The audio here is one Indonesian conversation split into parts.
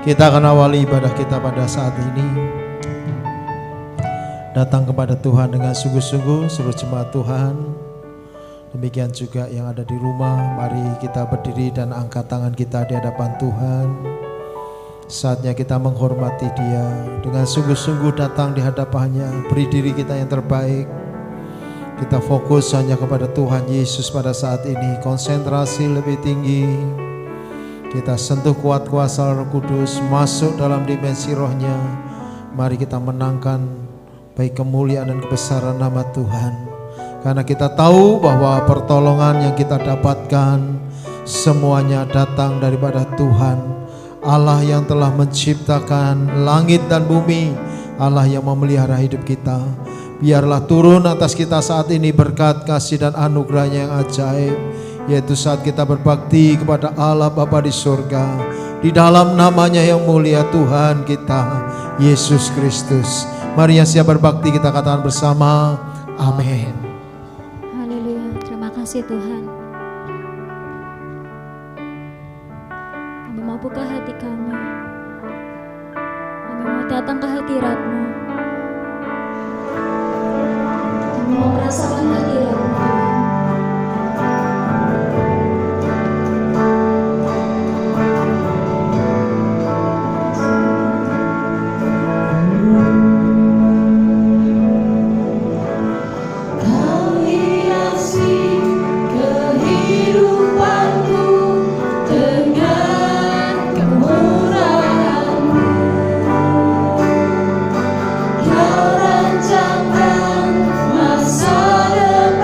Kita akan awali ibadah kita pada saat ini. Datang kepada Tuhan dengan sungguh-sungguh seluruh jemaat Tuhan. Demikian juga yang ada di rumah. Mari kita berdiri dan angkat tangan kita di hadapan Tuhan. Saatnya kita menghormati Dia. Dengan sungguh-sungguh datang di hadapannya. Beri diri kita yang terbaik. Kita fokus hanya kepada Tuhan Yesus pada saat ini. Konsentrasi lebih tinggi. Kita sentuh kuat kuasa Roh Kudus, masuk dalam dimensi rohnya. Mari kita menangkan baik kemuliaan dan kebesaran nama Tuhan. Karena kita tahu bahwa pertolongan yang kita dapatkan semuanya datang daripada Tuhan. Allah yang telah menciptakan langit dan bumi, Allah yang memelihara hidup kita. Biarlah turun atas kita saat ini berkat kasih dan anugerahnya yang ajaib, yaitu saat kita berbakti kepada Allah Bapa di surga, di dalam namanya yang mulia Tuhan kita Yesus Kristus. Mari yang siap berbakti kita katakan bersama, amin. Haleluya, terima kasih Tuhan. Kami mau buka hati kami. Kami mau datang ke hadirat-Mu. Kami mau merasakan hadirat-Mu Tuhan. Kau rancangkan masa depan.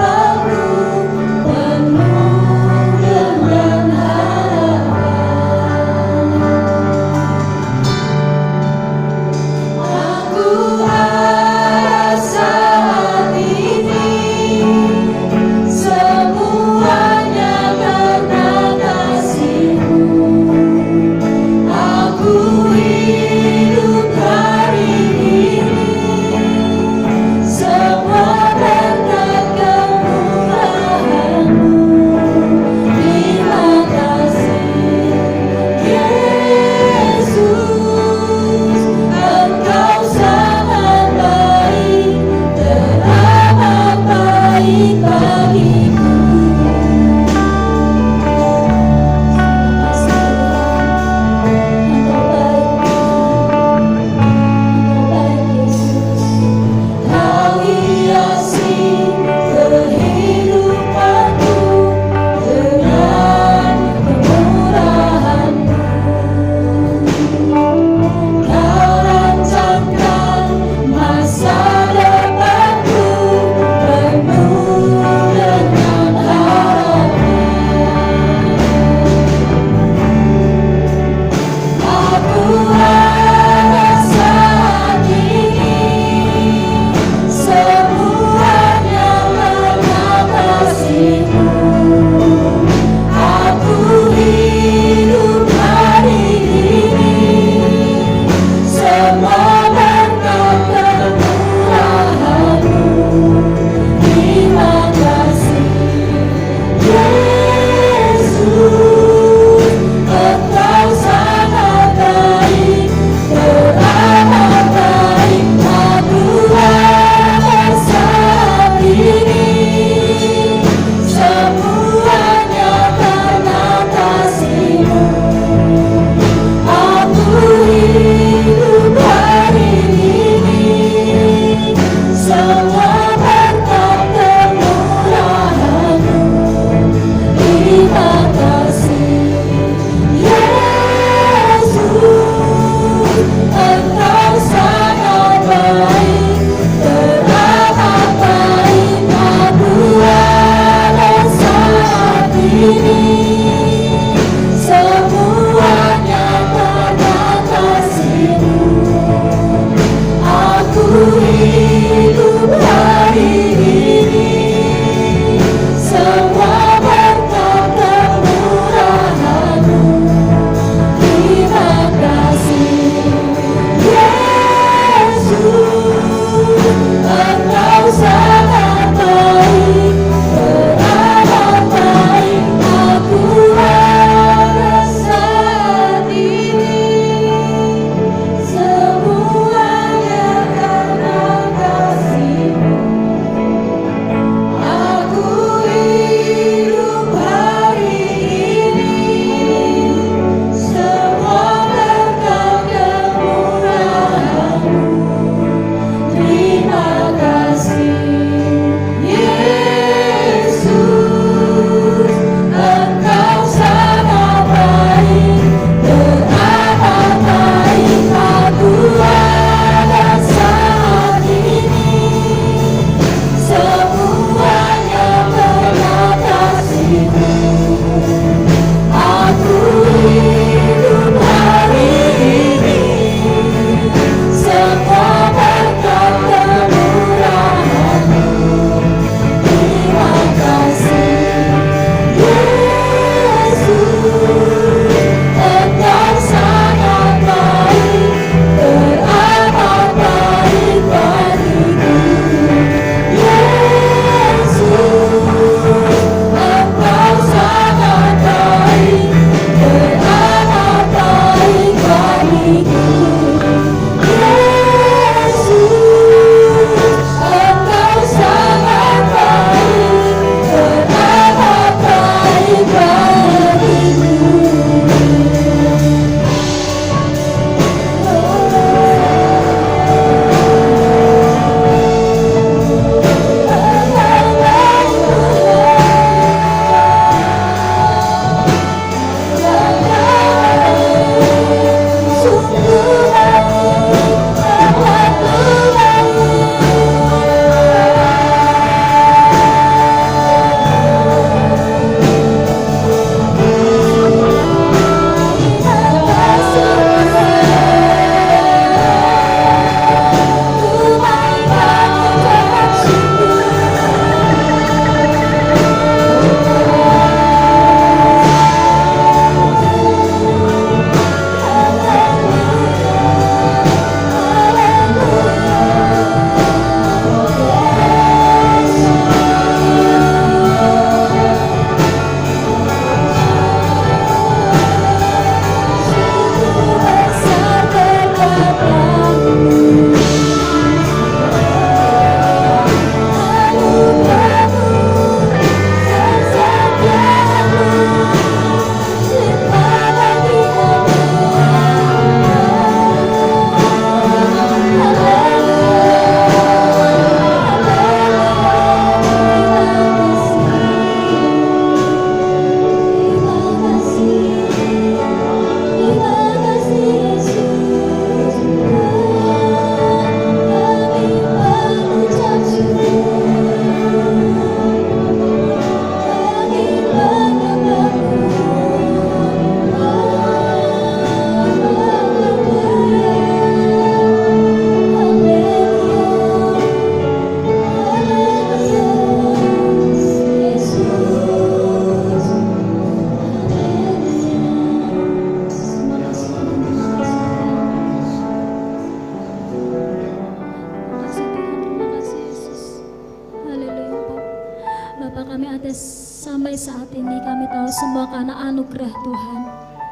semua karena anugerah Tuhan,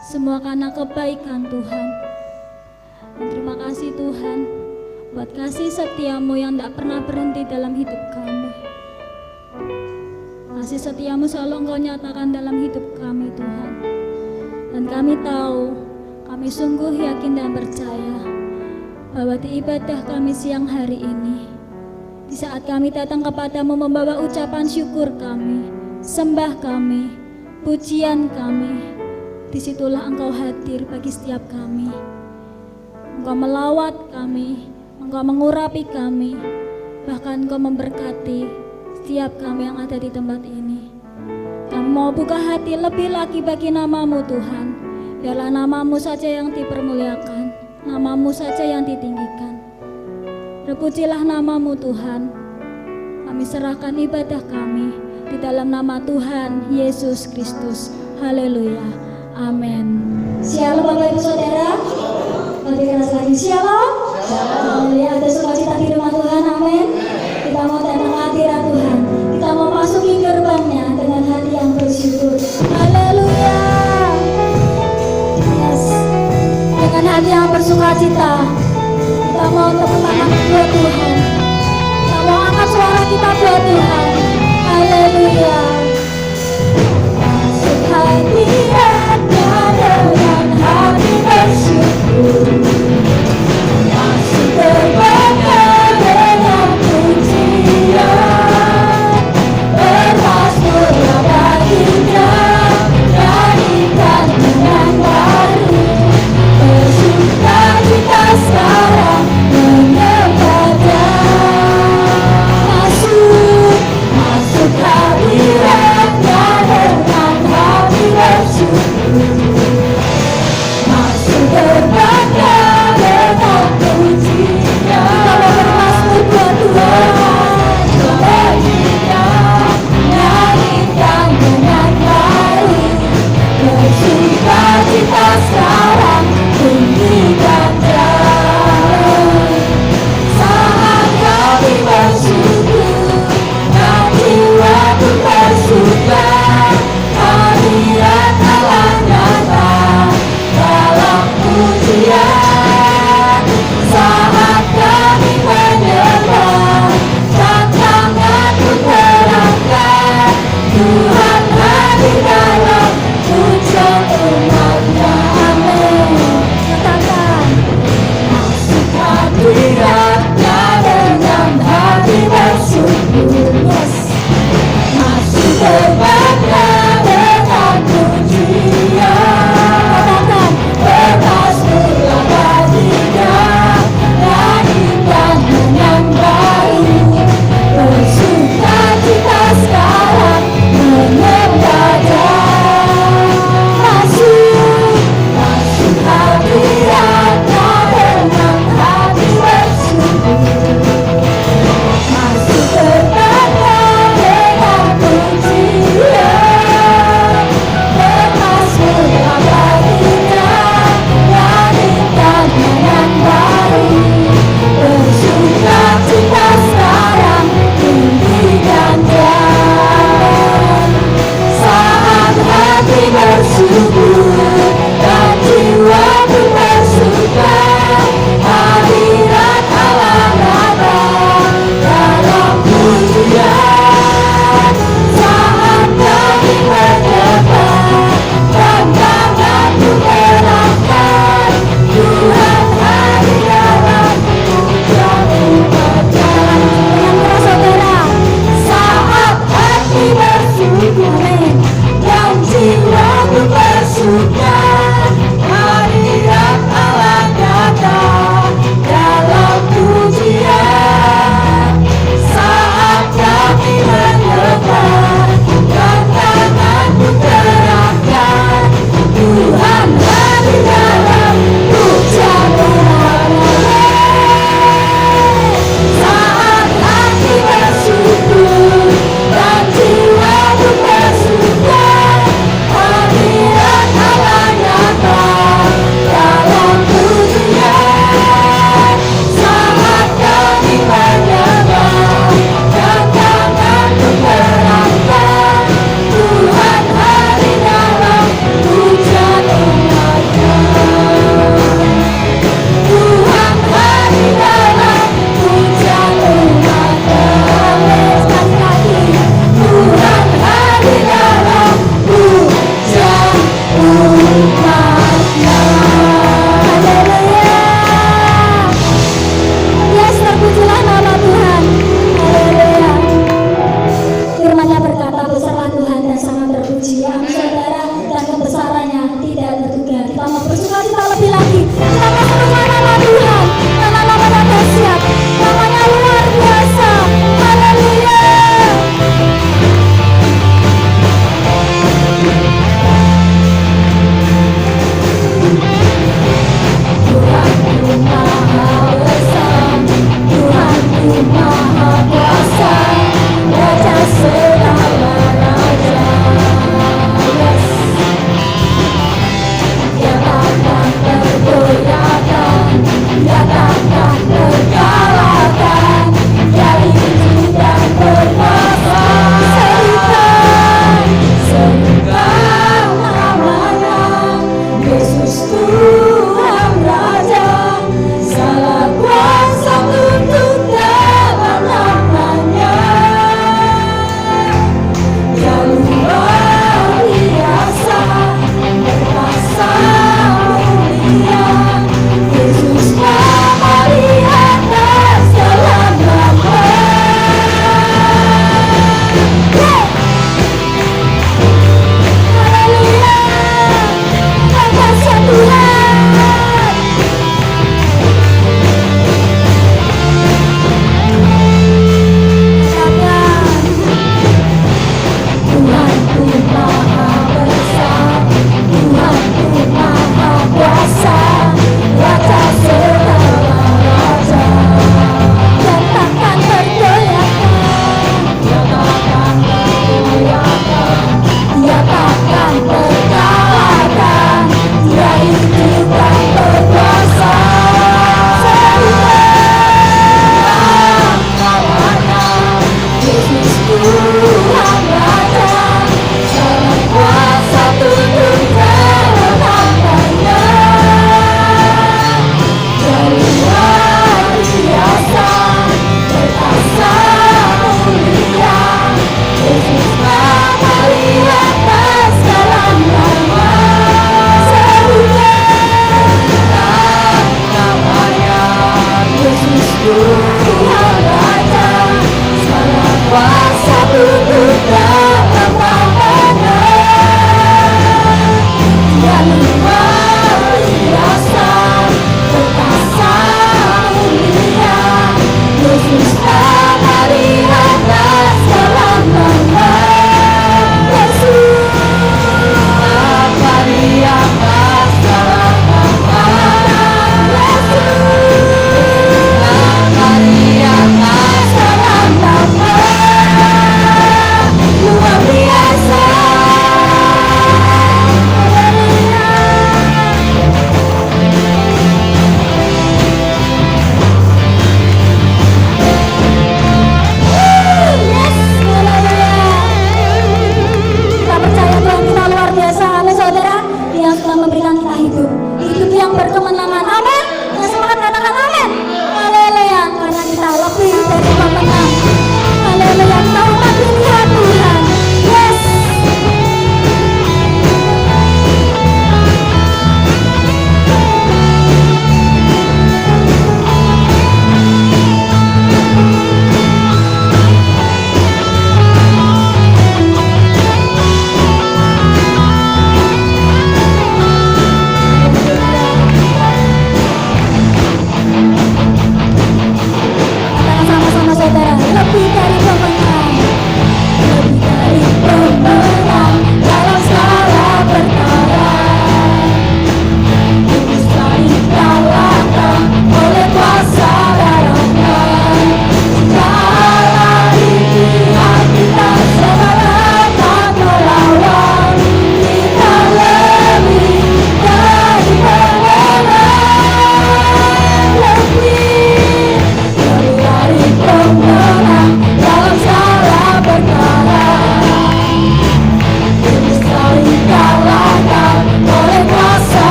semua karena kebaikan Tuhan. Dan terima kasih Tuhan buat kasih setiamu yang tak pernah berhenti dalam hidup kami. Kasih setiamu selalu Engkau nyatakan dalam hidup kami Tuhan. Dan kami tahu, kami sungguh yakin dan percaya bahwa di ibadah kami siang hari ini, di saat kami datang kepadamu membawa ucapan syukur kami, sembah kami, pujian kami, disitulah Engkau hadir bagi setiap kami. Engkau melawat kami, Engkau mengurapi kami, bahkan Engkau memberkati setiap kami yang ada di tempat ini. Kami mau buka hati lebih lagi bagi nama-Mu Tuhan. Biarlah nama-Mu saja yang dipermuliakan, nama-Mu saja yang ditinggikan. Terpujilah nama-Mu Tuhan. Kami serahkan ibadah kami di dalam nama Tuhan Yesus Kristus. Haleluya. Amin. Shalom Bapak Ibu Saudara. Mari keras lagi shalom. Haleluya. Ada sukacita di rumah Tuhan. Amin. Kita mau datang hadirat Tuhan. Kita mau masuki gerbangnya dengan hati yang bersyukur. Haleluya. Yes. Dengan hati yang bersukacita, kita mau tepuk tangan buat Tuhan. Kita mau angkat suara kita buat Tuhan. Haleluya. Masuk hadiratnya dengan hati bersyukur. Masuk gerbangnya dengan pujian. Bermasmurlah baginya, nyanyikan dengan baru. Bersukacita sekarang menyembah Dia. Masuk hadiratnya dengan hati bersyukur. Masuk gerbangnya dengan pujian. Kita bermasmur buat Tuhan. Baginya nyanyikan dengan baru. Bersukacita sekarang tinggikan Dia. Saat kami bersyukur dan jiwaku bersuka, hadirat Allah nyata dalam pujian. Saat kami menyembah dan tanganku terangkat, Tuhan hadir dalam pujian umat-Nya. Amin. Katakan, masuk hadiratnya dengan hati bersyukur. Yes. Masuk gerbangnya dengan pujian. Katakan, bermasmurlah baginya, nyanyikan dengan baru. Bersukacita sekarang menyembah Dia. Masuk hadiratnya dengan hati bersyukur. Masuk gerbangnya dengan pujian. Bermasmurlah baginya, nyanyikan dengan baru. Bersukacita sekarang tinggikan Dia. Saat hati bersyukur dan jiwaku bersuka, hadirat Allah nyata dalam pujian. Saat kami menyembah dan tanganku terangkat, Tuhan hadir dalam pujian umat-Nya. Yang keras saudara. Saat hati bersyukur dan jiwaku bersuka, hadirat Allah nyata dalam pujian. Saat kami menyembah dan tanganku terangkat, Tuhan hadir dalam pujian umat-Nya. Saat hati bersyukur dan jiwaku bersuka, hadirat Allah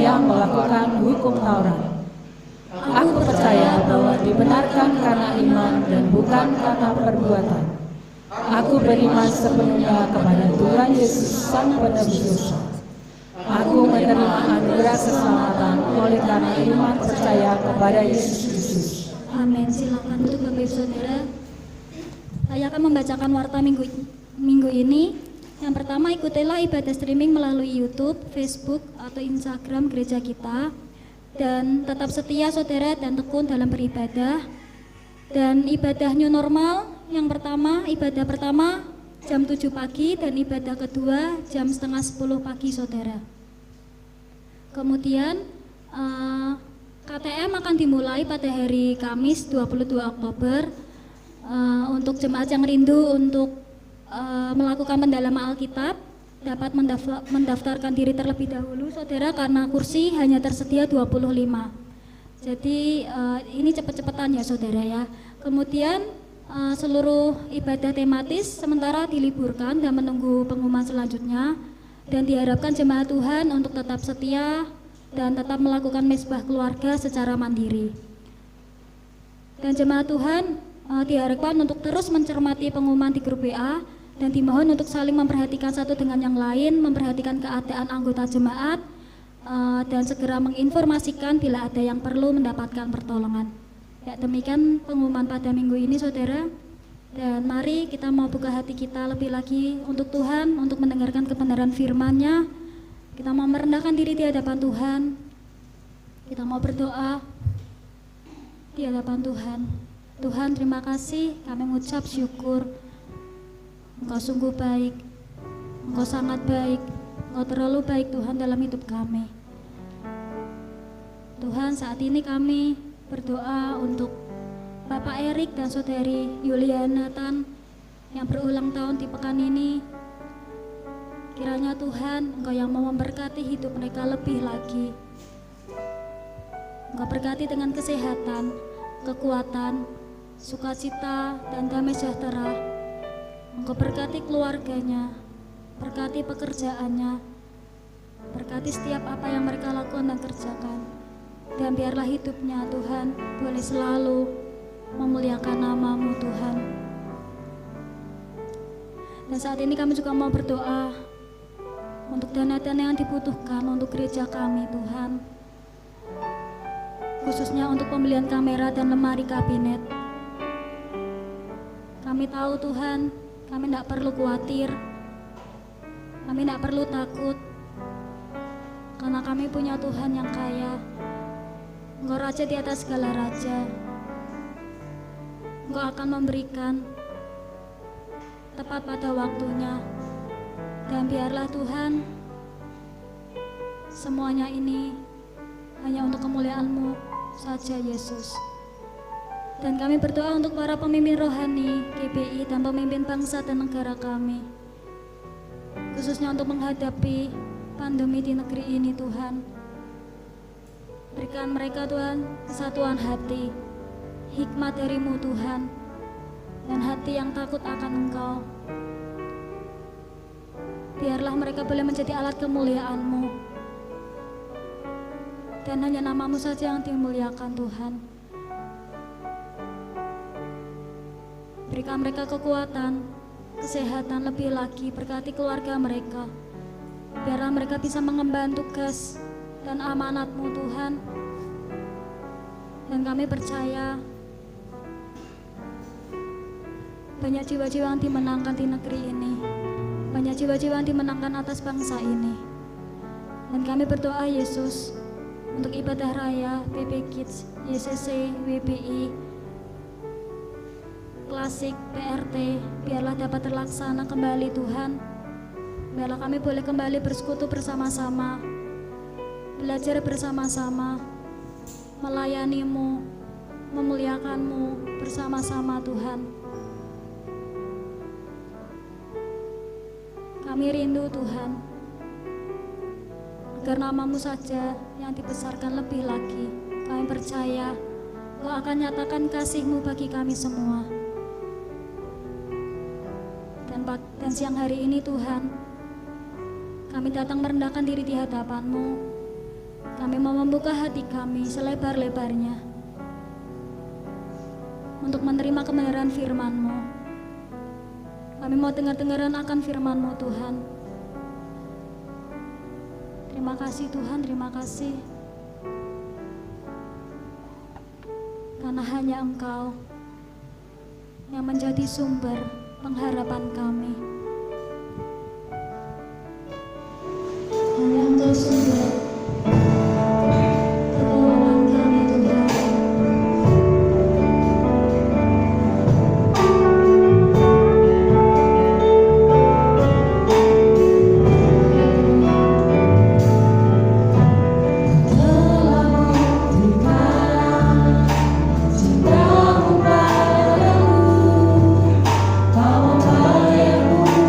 yang melakukan hukum Taurat. Aku percaya bahwa dibenarkan karena iman dan bukan karena perbuatan. Aku beriman sepenuhnya kepada Tuhan Yesus Sang Penebus dosa. Aku menerima anugerah keselamatan oleh karena iman percaya kepada Yesus Kristus. Amin. Silakan untuk Bapak Ibu Saudara. Saya akan membacakan warta minggu ini. Yang pertama, ikutilah ibadah streaming melalui YouTube, Facebook, atau Instagram gereja kita. Dan tetap setia saudara dan tekun dalam beribadah. Dan ibadah new normal yang pertama, ibadah pertama jam 7 pagi dan ibadah kedua jam setengah 10 pagi saudara. Kemudian KTM akan dimulai pada hari Kamis 22 Oktober. Untuk jemaat yang rindu untuk melakukan pendalaman Alkitab dapat mendaftarkan diri terlebih dahulu saudara, karena kursi hanya tersedia 25. Jadi ini cepet-cepetan ya saudara ya. Kemudian seluruh ibadah tematis sementara diliburkan dan menunggu pengumuman selanjutnya, dan diharapkan jemaat Tuhan untuk tetap setia dan tetap melakukan mesbah keluarga secara mandiri. Dan jemaat Tuhan diharapkan untuk terus mencermati pengumuman di grup WA dan dimohon untuk saling memperhatikan satu dengan yang lain, memperhatikan keadaan anggota jemaat, dan segera menginformasikan bila ada yang perlu mendapatkan pertolongan. Ya, demikian pengumuman pada minggu ini saudara. Dan mari kita mau buka hati kita lebih lagi untuk Tuhan, untuk mendengarkan kebenaran firman-Nya. Kita mau merendahkan diri di hadapan Tuhan. Kita mau berdoa di hadapan Tuhan. Tuhan, terima kasih, kami mengucap syukur. Engkau sungguh baik, Engkau sangat baik, Engkau terlalu baik Tuhan dalam hidup kami. Tuhan, saat ini kami berdoa untuk Bapak Erik dan Saudari Yuliana Tan yang berulang tahun di pekan ini. Kiranya Tuhan, Engkau yang mau memberkati hidup mereka lebih lagi. Engkau berkati dengan kesehatan, kekuatan, sukacita, dan damai sejahtera. Engkau berkati keluarganya, berkati pekerjaannya, berkati setiap apa yang mereka lakukan dan kerjakan. Dan biarlah hidupnya Tuhan boleh selalu memuliakan nama-Mu Tuhan. Dan saat ini kami juga mau berdoa untuk dana-dana yang dibutuhkan untuk gereja kami Tuhan, khususnya untuk pembelian kamera dan lemari kabinet. Kami tahu Tuhan, kami tidak perlu khawatir, kami tidak perlu takut, karena kami punya Tuhan yang kaya. Engkau Raja di atas segala raja. Engkau akan memberikan tepat pada waktunya. Dan biarlah Tuhan, semuanya ini hanya untuk kemuliaan-Mu saja Yesus. Dan kami berdoa untuk para pemimpin rohani GBI dan pemimpin bangsa dan negara kami, khususnya untuk menghadapi pandemi di negeri ini Tuhan. Berikan mereka Tuhan kesatuan hati, hikmat dari-Mu Tuhan, dan hati yang takut akan Engkau. Biarlah mereka boleh menjadi alat kemuliaan-Mu, dan hanya nama-Mu saja yang dimuliakan Tuhan. Berikan mereka kekuatan, kesehatan lebih lagi, berkati keluarga mereka. Biarlah mereka bisa mengemban tugas dan amanat-Mu Tuhan. Dan kami percaya banyak jiwa-jiwa yang dimenangkan di negeri ini, banyak jiwa-jiwa yang dimenangkan atas bangsa ini. Dan kami berdoa Yesus untuk ibadah raya PP Kids, YCC, WBI, Klasik, PRT, biarlah dapat terlaksana kembali Tuhan. Biarlah kami boleh kembali bersekutu bersama-sama, belajar bersama-sama, melayani-Mu, memuliakan-Mu bersama-sama Tuhan. Kami rindu Tuhan, agar nama-Mu saja yang dibesarkan lebih lagi. Kami percaya Kau akan nyatakan kasih-Mu bagi kami semua. Dan siang hari ini Tuhan, kami datang merendahkan diri di hadapan-Mu. Kami mau membuka hati kami selebar-lebarnya untuk menerima kebenaran firman-Mu. Kami mau dengar-dengaran akan firman-Mu, Tuhan. Terima kasih Tuhan, terima kasih. Karena hanya Engkau yang menjadi sumber pengharapan kami. Hanya Engkau sumber pertolongan kami, Tuhan. Cintamu padaku, kau membawaku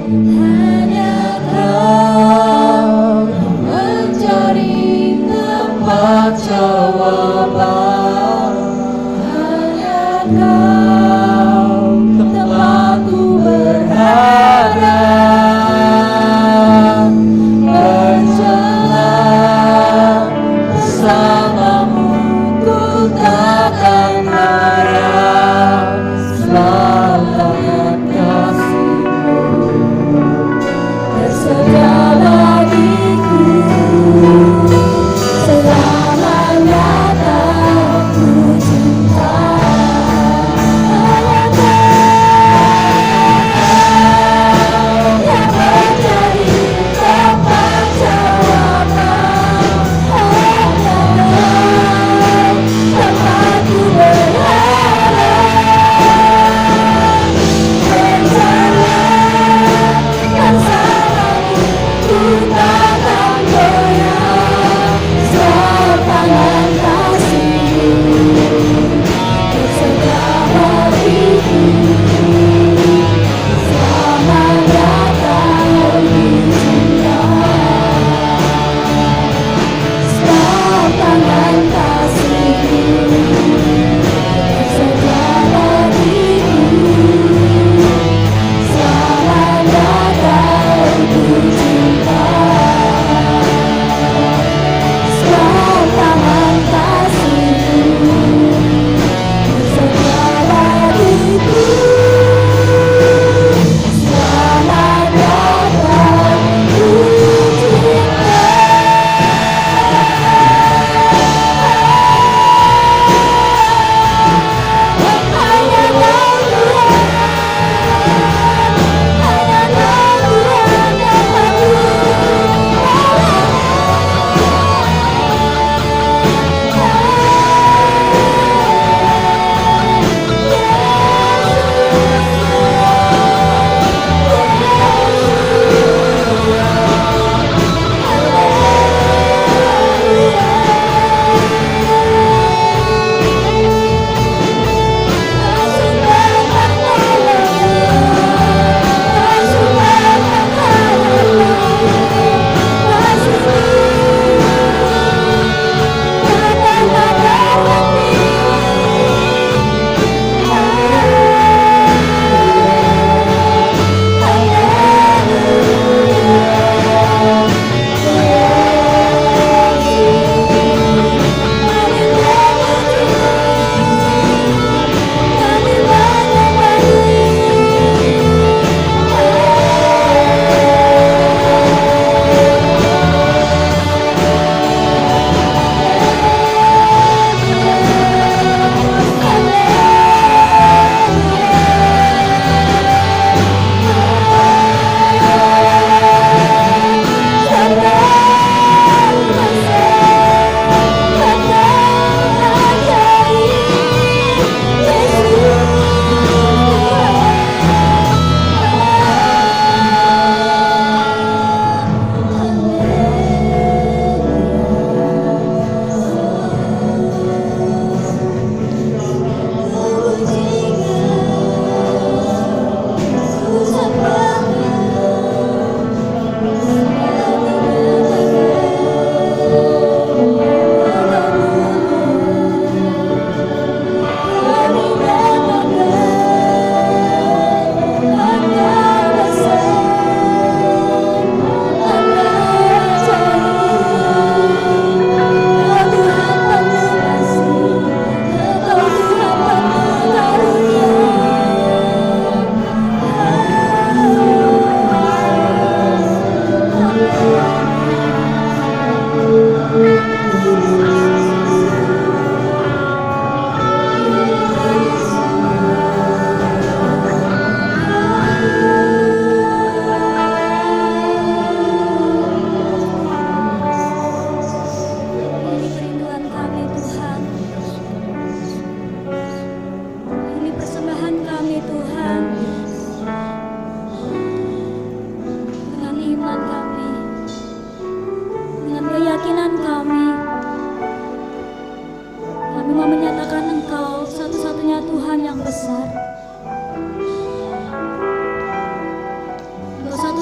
hanya Kau mencari tempat jawaban, hanya Kau tempatku berharap, berjalan bersamamu ku takkan harap, selamat kasih-Mu.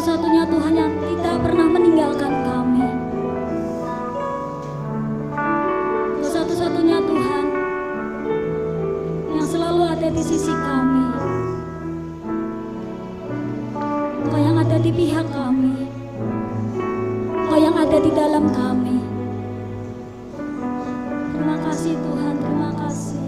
satu-satunya Tuhan yang tidak pernah meninggalkan kami. Engkau satu-satunya Tuhan yang selalu ada di sisi kami. Engkau yang ada di pihak kami. Engkau yang ada di dalam kami. Terima kasih Tuhan, terima kasih.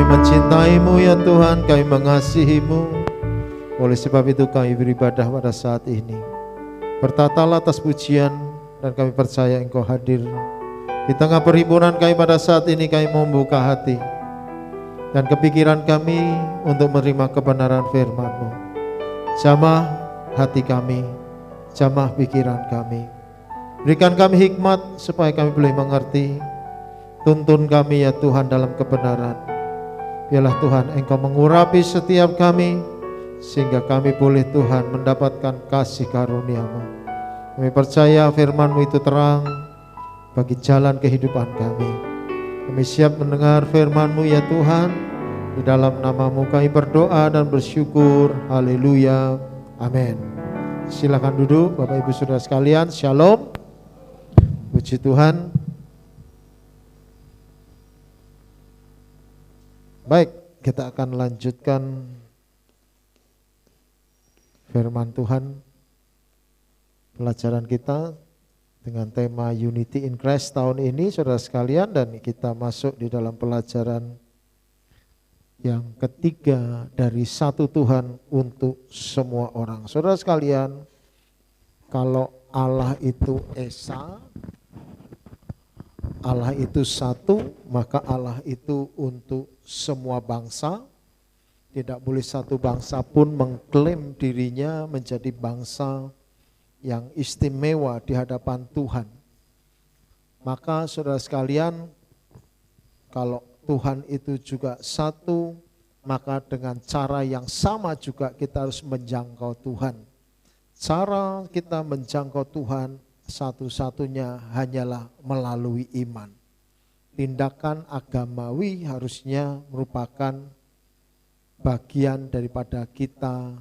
Mencintaimu ya Tuhan, kami mengasihimu. Oleh sebab itu kami beribadah pada saat ini. Bertatalah atas pujian dan kami percaya Engkau hadir di tengah perhimpunan kami pada saat ini. Kami membuka hati dan kepikiran kami untuk menerima kebenaran firman-Mu. Jamah hati kami, jamah pikiran kami. Berikan kami hikmat supaya kami boleh mengerti. Tuntun kami ya Tuhan dalam kebenaran. Biarlah Tuhan Engkau mengurapi setiap kami, sehingga kami boleh Tuhan mendapatkan kasih karunia-Mu. Kami percaya firman-Mu itu terang bagi jalan kehidupan kami. Kami siap mendengar firman-Mu ya Tuhan. Di dalam nama-Mu kami berdoa dan bersyukur. Haleluya. Amin. Silakan duduk Bapak Ibu Saudara sekalian. Shalom. Puji Tuhan. Baik, kita akan lanjutkan firman Tuhan, pelajaran kita dengan tema Unity in Christ tahun ini saudara sekalian, dan kita masuk di dalam pelajaran yang ketiga dari satu Tuhan untuk semua orang. Saudara sekalian, kalau Allah itu Esa, Allah itu satu, maka Allah itu untuk semua bangsa. Tidak boleh satu bangsa pun mengklaim dirinya menjadi bangsa yang istimewa di hadapan Tuhan. Maka saudara sekalian, kalau Tuhan itu juga satu, maka dengan cara yang sama juga kita harus menjangkau Tuhan. Cara kita menjangkau Tuhan satu-satunya hanyalah melalui iman. Tindakan agamawi harusnya merupakan bagian daripada kita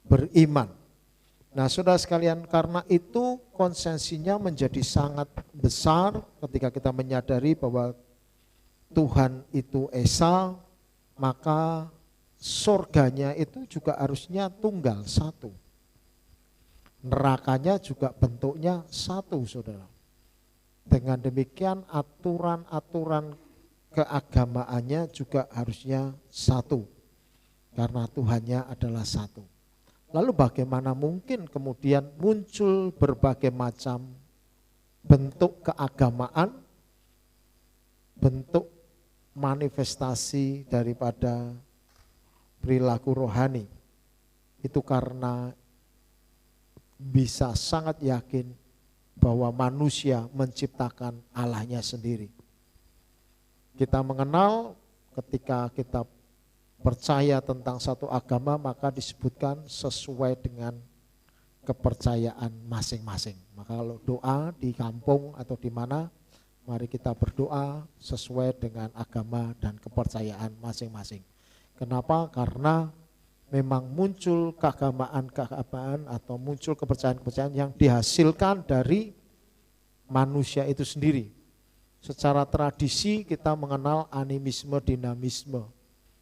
beriman. Nah saudara sekalian, karena itu konsensinya menjadi sangat besar ketika kita menyadari bahwa Tuhan itu Esa, maka surganya itu juga harusnya tunggal, satu. Nerakanya juga bentuknya satu, saudara. Dengan demikian aturan-aturan keagamaannya juga harusnya satu. Karena Tuhannya adalah satu. Lalu bagaimana mungkin kemudian muncul berbagai macam bentuk keagamaan, bentuk manifestasi daripada perilaku rohani. Itu karena bisa sangat yakin bahwa manusia menciptakan Allahnya sendiri. Kita mengenal ketika kita percaya tentang satu agama, maka disebutkan sesuai dengan kepercayaan masing-masing. Maka kalau doa di kampung atau di mana, mari kita berdoa sesuai dengan agama dan kepercayaan masing-masing. Kenapa? Karena memang muncul keagamaan atau muncul kepercayaan-kepercayaan yang dihasilkan dari manusia itu sendiri. Secara tradisi kita mengenal animisme, dinamisme.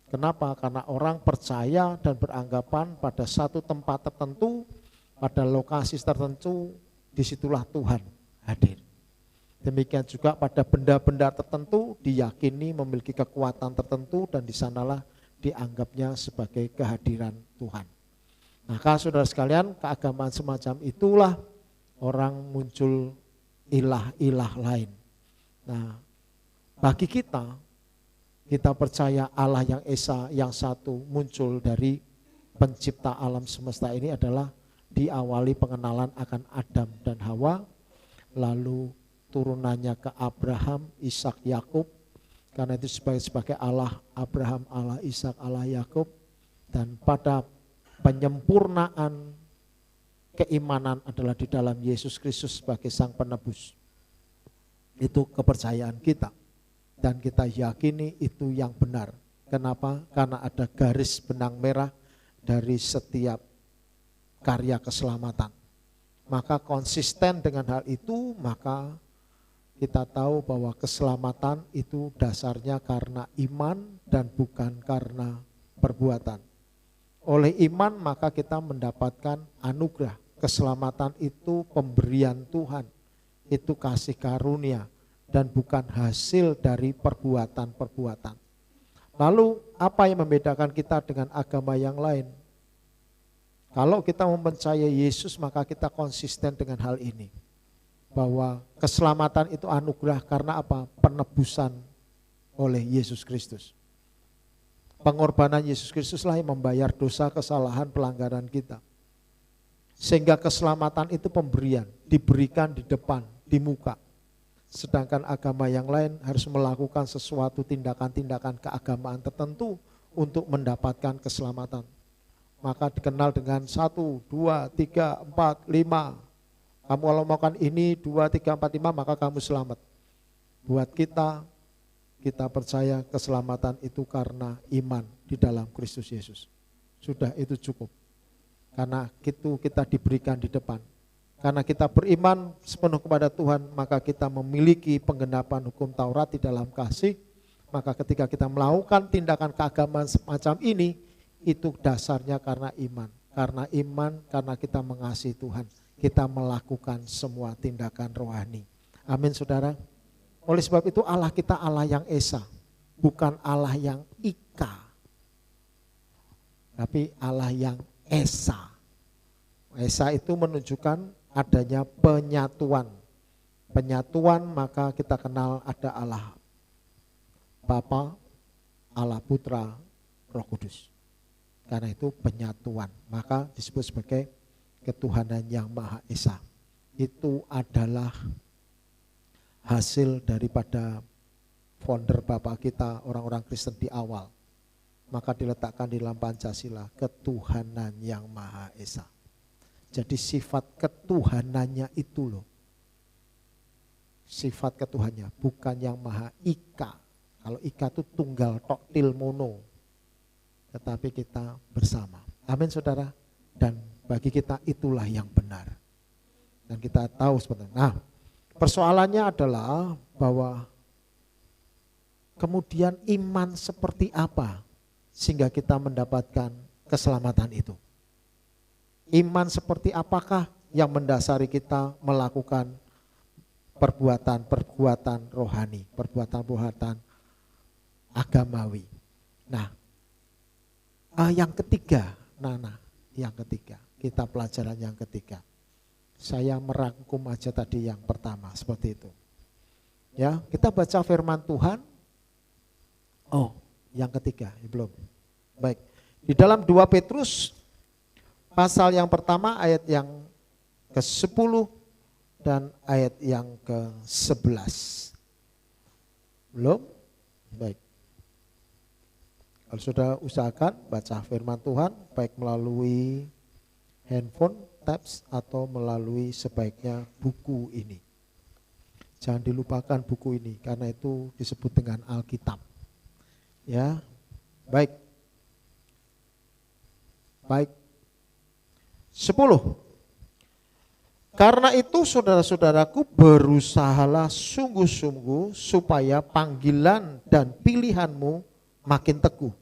Kenapa? Karena orang percaya dan beranggapan pada satu tempat tertentu, pada lokasi tertentu, disitulah Tuhan hadir. Demikian juga pada benda-benda tertentu diyakini memiliki kekuatan tertentu dan di sanalah dianggapnya sebagai kehadiran Tuhan. Maka saudara sekalian, keagamaan semacam itulah orang muncul ilah-ilah lain. Nah, bagi kita percaya Allah yang Esa, yang satu muncul dari pencipta alam semesta ini adalah diawali pengenalan akan Adam dan Hawa, lalu turunannya ke Abraham, Ishak, Yakub. Karena itu sebagai Allah Abraham, Allah Ishak, Allah Yakub, dan pada penyempurnaan keimanan adalah di dalam Yesus Kristus sebagai Sang Penebus. Itu kepercayaan kita dan kita yakini itu yang benar. Kenapa? Karena ada garis benang merah dari setiap karya keselamatan. Maka konsisten dengan hal itu, maka kita tahu bahwa keselamatan itu dasarnya karena iman dan bukan karena perbuatan. Oleh iman maka kita mendapatkan anugerah. Keselamatan itu pemberian Tuhan, itu kasih karunia dan bukan hasil dari perbuatan-perbuatan. Lalu apa yang membedakan kita dengan agama yang lain? Kalau kita mempercayai Yesus maka kita konsisten dengan hal ini. Bahwa keselamatan itu anugerah karena apa? Penebusan oleh Yesus Kristus. Pengorbanan Yesus Kristuslah yang membayar dosa, kesalahan, pelanggaran kita. Sehingga keselamatan itu pemberian, diberikan di depan, di muka. Sedangkan agama yang lain harus melakukan sesuatu tindakan-tindakan keagamaan tertentu untuk mendapatkan keselamatan. Maka dikenal dengan 1, 2, 3, 4, 5. Kamu kalau melakukan ini 2, 3, 4, 5 maka kamu selamat. Buat kita percaya keselamatan itu karena iman di dalam Kristus Yesus. Sudah itu cukup. Karena itu kita diberikan di depan. Karena kita beriman sepenuh kepada Tuhan maka kita memiliki penggenapan hukum Taurat di dalam kasih. Maka ketika kita melakukan tindakan keagamaan semacam ini, itu dasarnya karena iman. Karena iman, karena kita mengasihi Tuhan. Kita melakukan semua tindakan rohani. Amin saudara. Oleh sebab itu Allah kita Allah yang Esa. Bukan Allah yang Ika. Tapi Allah yang Esa. Esa itu menunjukkan adanya penyatuan. Penyatuan maka kita kenal ada Allah Bapa, Allah Putra, Roh Kudus. Karena itu penyatuan. Maka disebut sebagai ketuhanan yang Maha Esa. Itu adalah hasil daripada founder Bapak kita orang-orang Kristen di awal. Maka diletakkan di dalam Pancasila ketuhanan yang Maha Esa. Jadi sifat ketuhanannya itu loh. Sifat ketuhanannya bukan yang Maha Ika. Kalau Ika itu tunggal tok til mono. Tetapi kita bersama. Amin saudara. Dan bagi kita itulah yang benar. Dan kita tahu sebenarnya. Nah, persoalannya adalah bahwa kemudian iman seperti apa sehingga kita mendapatkan keselamatan itu. Iman seperti apakah yang mendasari kita melakukan perbuatan-perbuatan rohani, perbuatan-perbuatan agamawi. Nah, yang ketiga, yang ketiga. Kita pelajaran yang ketiga. Saya merangkum aja tadi yang pertama seperti itu. Ya, kita baca firman Tuhan. Oh, yang ketiga, belum. Baik. Di dalam 2 Petrus pasal yang pertama ayat yang ke-10 dan ayat yang ke-11. Belum? Baik. Kalau sudah usahakan baca firman Tuhan baik melalui handphone, tabs atau melalui sebaiknya buku ini. Jangan dilupakan buku ini karena itu disebut dengan Alkitab. Ya. Baik. Baik. 10. Karena itu saudara-saudaraku, berusahalah sungguh-sungguh supaya panggilan dan pilihanmu makin teguh.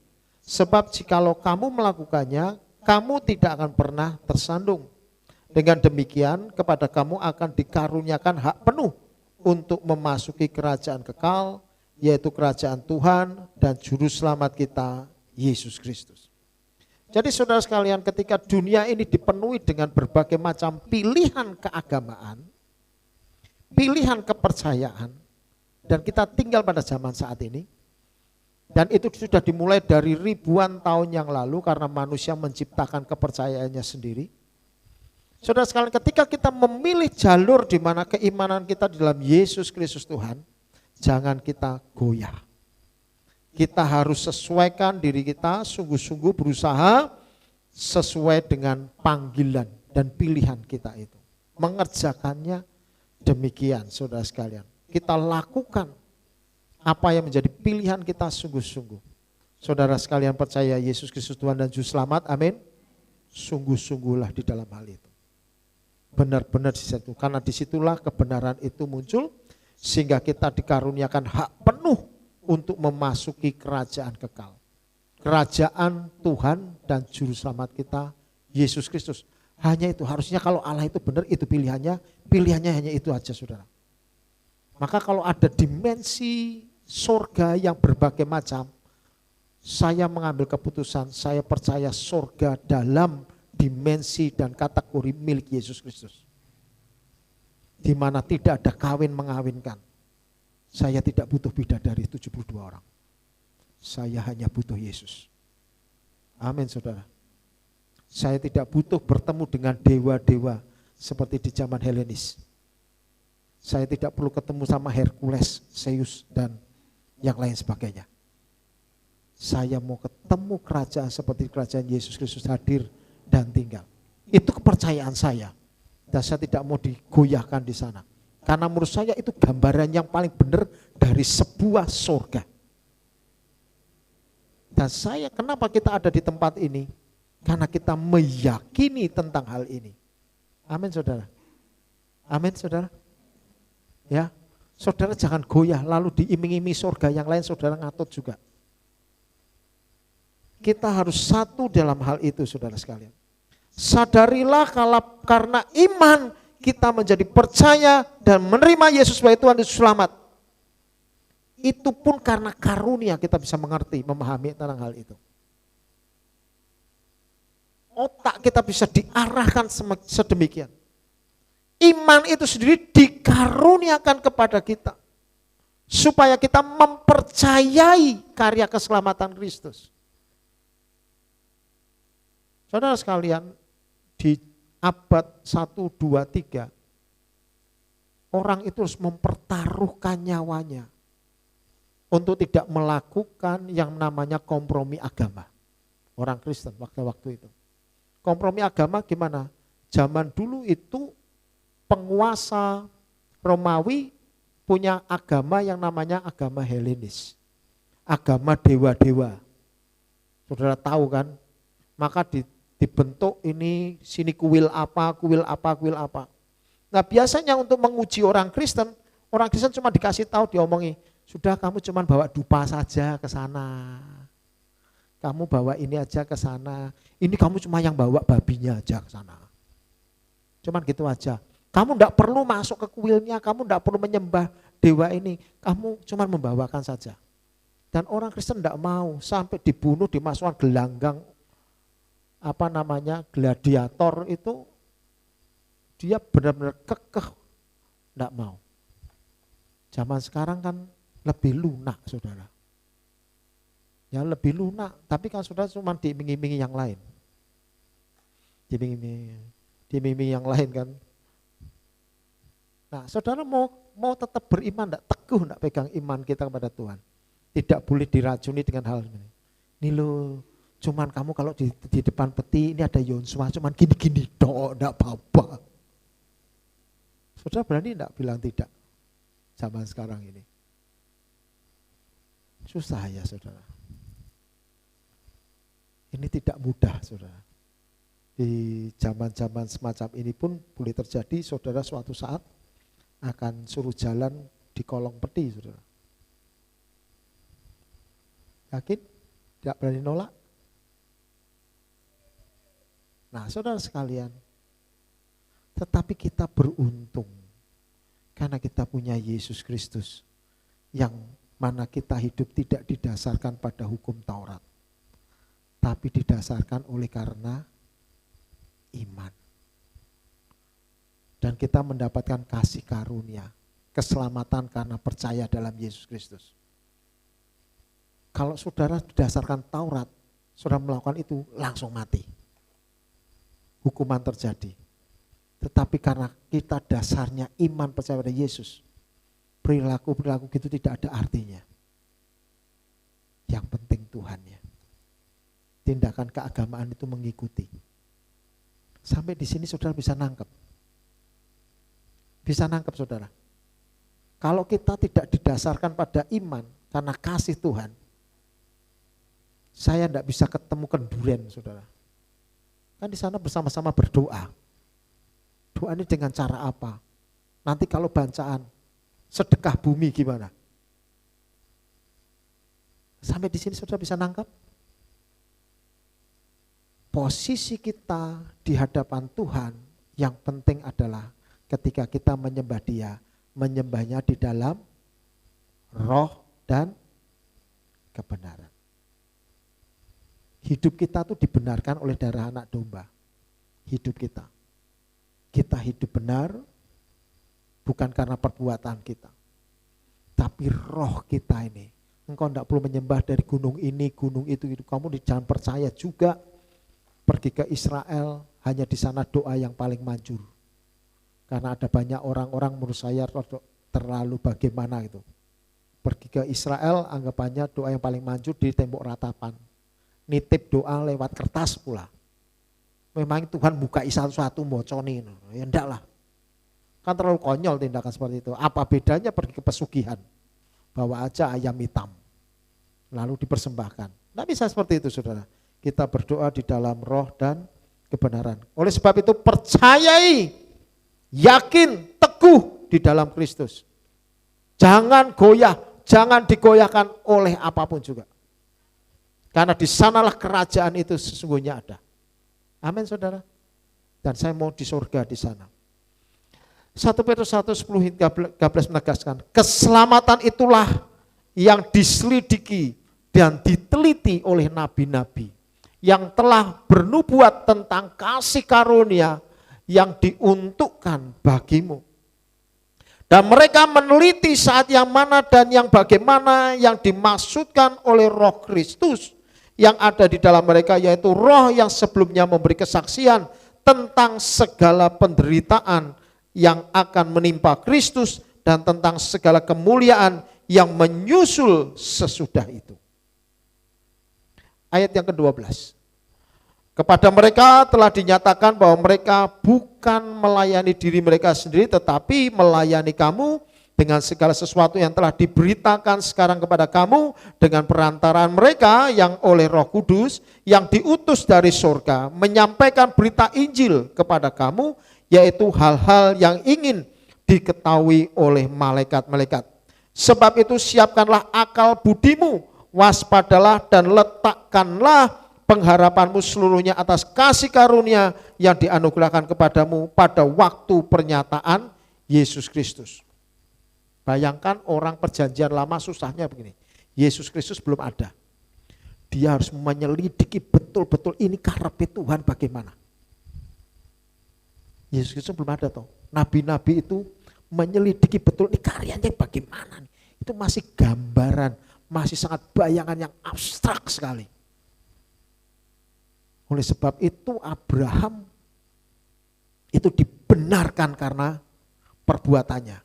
Sebab jikalau kamu melakukannya, kamu tidak akan pernah tersandung. Dengan demikian kepada kamu akan dikaruniakan hak penuh untuk memasuki kerajaan kekal, yaitu kerajaan Tuhan dan Juru Selamat kita, Yesus Kristus. Jadi saudara sekalian, ketika dunia ini dipenuhi dengan berbagai macam pilihan keagamaan, pilihan kepercayaan, dan kita tinggal pada zaman saat ini, dan itu sudah dimulai dari ribuan tahun yang lalu karena manusia menciptakan kepercayaannya sendiri. Saudara sekalian, ketika kita memilih jalur di mana keimanan kita di dalam Yesus Kristus Tuhan, jangan kita goyah. Kita harus sesuaikan diri kita, sungguh-sungguh berusaha sesuai dengan panggilan dan pilihan kita itu. Mengerjakannya demikian, saudara sekalian. Kita lakukan apa yang menjadi pilihan kita sungguh-sungguh. Saudara sekalian percaya Yesus Kristus Tuhan dan Juru Selamat, amin. Sungguh-sungguhlah di dalam hal itu. Benar-benar di situ, karena disitulah kebenaran itu muncul, sehingga kita dikaruniakan hak penuh untuk memasuki kerajaan kekal. Kerajaan Tuhan dan Juru Selamat kita, Yesus Kristus. Hanya itu, harusnya kalau Allah itu benar, itu pilihannya hanya itu aja saudara. Maka kalau ada dimensi surga yang berbagai macam, saya mengambil keputusan, saya percaya surga dalam dimensi dan kategori milik Yesus Kristus. Di mana tidak ada kawin mengawinkan. Saya tidak butuh bidadari 72 orang. Saya hanya butuh Yesus. Amin saudara. Saya tidak butuh bertemu dengan dewa-dewa seperti di zaman Helenis. Saya tidak perlu ketemu sama Hercules, Zeus dan yang lain sebagainya. Saya mau ketemu kerajaan seperti kerajaan Yesus Kristus hadir dan tinggal. Itu kepercayaan saya. Dan saya tidak mau digoyahkan di sana. Karena menurut saya itu gambaran yang paling benar dari sebuah surga. Dan saya, kenapa kita ada di tempat ini? Karena kita meyakini tentang hal ini. Amin saudara. Amin saudara. Ya, saudara jangan goyah lalu diiming-iming surga yang lain saudara ngatut juga. Kita harus satu dalam hal itu saudara sekalian. Sadarilah kalau karena iman kita menjadi percaya dan menerima Yesus sebagai Tuhan dan Selamat. Itu pun karena karunia kita bisa mengerti, memahami tentang hal itu. Otak kita bisa diarahkan sedemikian. Iman itu sendiri dikaruniakan kepada kita. Supaya kita mempercayai karya keselamatan Kristus. Saudara sekalian, di abad 1, 2, 3, orang itu harus mempertaruhkan nyawanya untuk tidak melakukan yang namanya kompromi agama. Orang Kristen waktu itu. Kompromi agama gimana? Zaman dulu itu penguasa Romawi punya agama yang namanya agama Helenis. Agama dewa-dewa. Saudara tahu kan? Maka dibentuk ini, sini kuil apa. Nah biasanya untuk menguji orang Kristen cuma dikasih tahu, diomongi, sudah kamu cuma bawa dupa saja ke sana. Kamu bawa ini aja ke sana. Ini kamu cuma yang bawa babinya aja ke sana. Cuman gitu aja. Kamu enggak perlu masuk ke kuilnya, kamu enggak perlu menyembah dewa ini. Kamu cuma membawakan saja. Dan orang Kristen enggak mau, sampai dibunuh, dimasukkan gelanggang gladiator itu, dia benar-benar kekeh enggak mau. Zaman sekarang kan lebih lunak saudara. Ya lebih lunak, tapi kan saudara cuma diiming-imingi yang lain. Diiming-imingi yang lain kan. Nah, saudara mau tetap beriman, enggak teguh, enggak pegang iman kita kepada Tuhan. Tidak boleh diracuni dengan hal ini. Nih lo, cuman kamu kalau di depan peti ini ada Yosua, cuman gini-gini dok, enggak apa-apa. Saudara berani enggak bilang tidak? Zaman sekarang ini. Susah ya saudara. Ini tidak mudah saudara. Di zaman-zaman semacam ini pun boleh terjadi saudara suatu saat akan suruh jalan di kolong peti saudara. Yakin? Tidak berani nolak? Nah saudara sekalian, tetapi kita beruntung karena kita punya Yesus Kristus yang mana kita hidup tidak didasarkan pada hukum Taurat, tapi didasarkan oleh karena iman. Dan kita mendapatkan kasih karunia, keselamatan karena percaya dalam Yesus Kristus. Kalau saudara didasarkan Taurat, saudara melakukan itu langsung mati. Hukuman terjadi. Tetapi karena kita dasarnya iman percaya pada Yesus, perilaku-perilaku gitu tidak ada artinya. Yang penting Tuhannya. Tindakan keagamaan itu mengikuti. Sampai di sini saudara bisa nangkep. Bisa nangkep saudara. Kalau kita tidak didasarkan pada iman karena kasih Tuhan, saya tidak bisa ketemu kenduren saudara. Kan di sana bersama-sama berdoa. Doa ini dengan cara apa? Nanti kalau bacaan sedekah bumi gimana? Sampai di sini saudara bisa nangkep? Posisi kita di hadapan Tuhan yang penting adalah ketika kita menyembah Dia, menyembahnya di dalam roh dan kebenaran. Hidup kita tuh dibenarkan oleh darah anak domba. Hidup kita. Kita hidup benar bukan karena perbuatan kita. Tapi roh kita ini. Engkau tidak perlu menyembah dari gunung ini, gunung itu. Kamu jangan percaya juga pergi ke Israel, hanya di sana doa yang paling manjur. Karena ada banyak orang-orang menurut saya terlalu bagaimana itu. Pergi ke Israel anggapannya doa yang paling manjur di tembok ratapan. Nitip doa lewat kertas pula. Memang Tuhan buka satu-satu boconi. Ya enggak lah. Kan terlalu konyol tindakan seperti itu. Apa bedanya pergi ke pesugihan? Bawa aja ayam hitam. Lalu dipersembahkan. Tidak bisa seperti itu saudara. Kita berdoa di dalam roh dan kebenaran. Oleh sebab itu percayai, yakin, teguh di dalam Kristus. Jangan goyah, jangan digoyahkan oleh apapun juga. Karena di sanalah kerajaan itu sesungguhnya ada. Amin saudara. Dan saya mau di surga di sana. 1 Petrus 1:10-13 menegaskan, keselamatan itulah yang diselidiki dan diteliti oleh nabi-nabi yang telah bernubuat tentang kasih karunia yang diuntukkan bagimu. Dan mereka meneliti saat yang mana dan yang bagaimana yang dimaksudkan oleh Roh Kristus yang ada di dalam mereka, yaitu roh yang sebelumnya memberi kesaksian tentang segala penderitaan yang akan menimpa Kristus dan tentang segala kemuliaan yang menyusul sesudah itu. Ayat yang ke-12. Kepada mereka telah dinyatakan bahwa mereka bukan melayani diri mereka sendiri, tetapi melayani kamu dengan segala sesuatu yang telah diberitakan sekarang kepada kamu dengan perantaraan mereka yang oleh Roh Kudus yang diutus dari surga menyampaikan berita Injil kepada kamu, yaitu hal-hal yang ingin diketahui oleh malaikat-malaikat. Sebab itu siapkanlah akal budimu, waspadalah dan letakkanlah pengharapanmu seluruhnya atas kasih karunia yang dianugerahkan kepadamu pada waktu pernyataan Yesus Kristus. Bayangkan orang perjanjian lama susahnya begini. Yesus Kristus belum ada. Dia harus menyelidiki betul-betul ini karepe Tuhan bagaimana. Yesus Kristus belum ada toh. Nabi-nabi itu menyelidiki betul ini karyanya bagaimana. Itu masih gambaran, masih sangat bayangan yang abstrak sekali. Oleh sebab itu Abraham itu dibenarkan karena perbuatannya.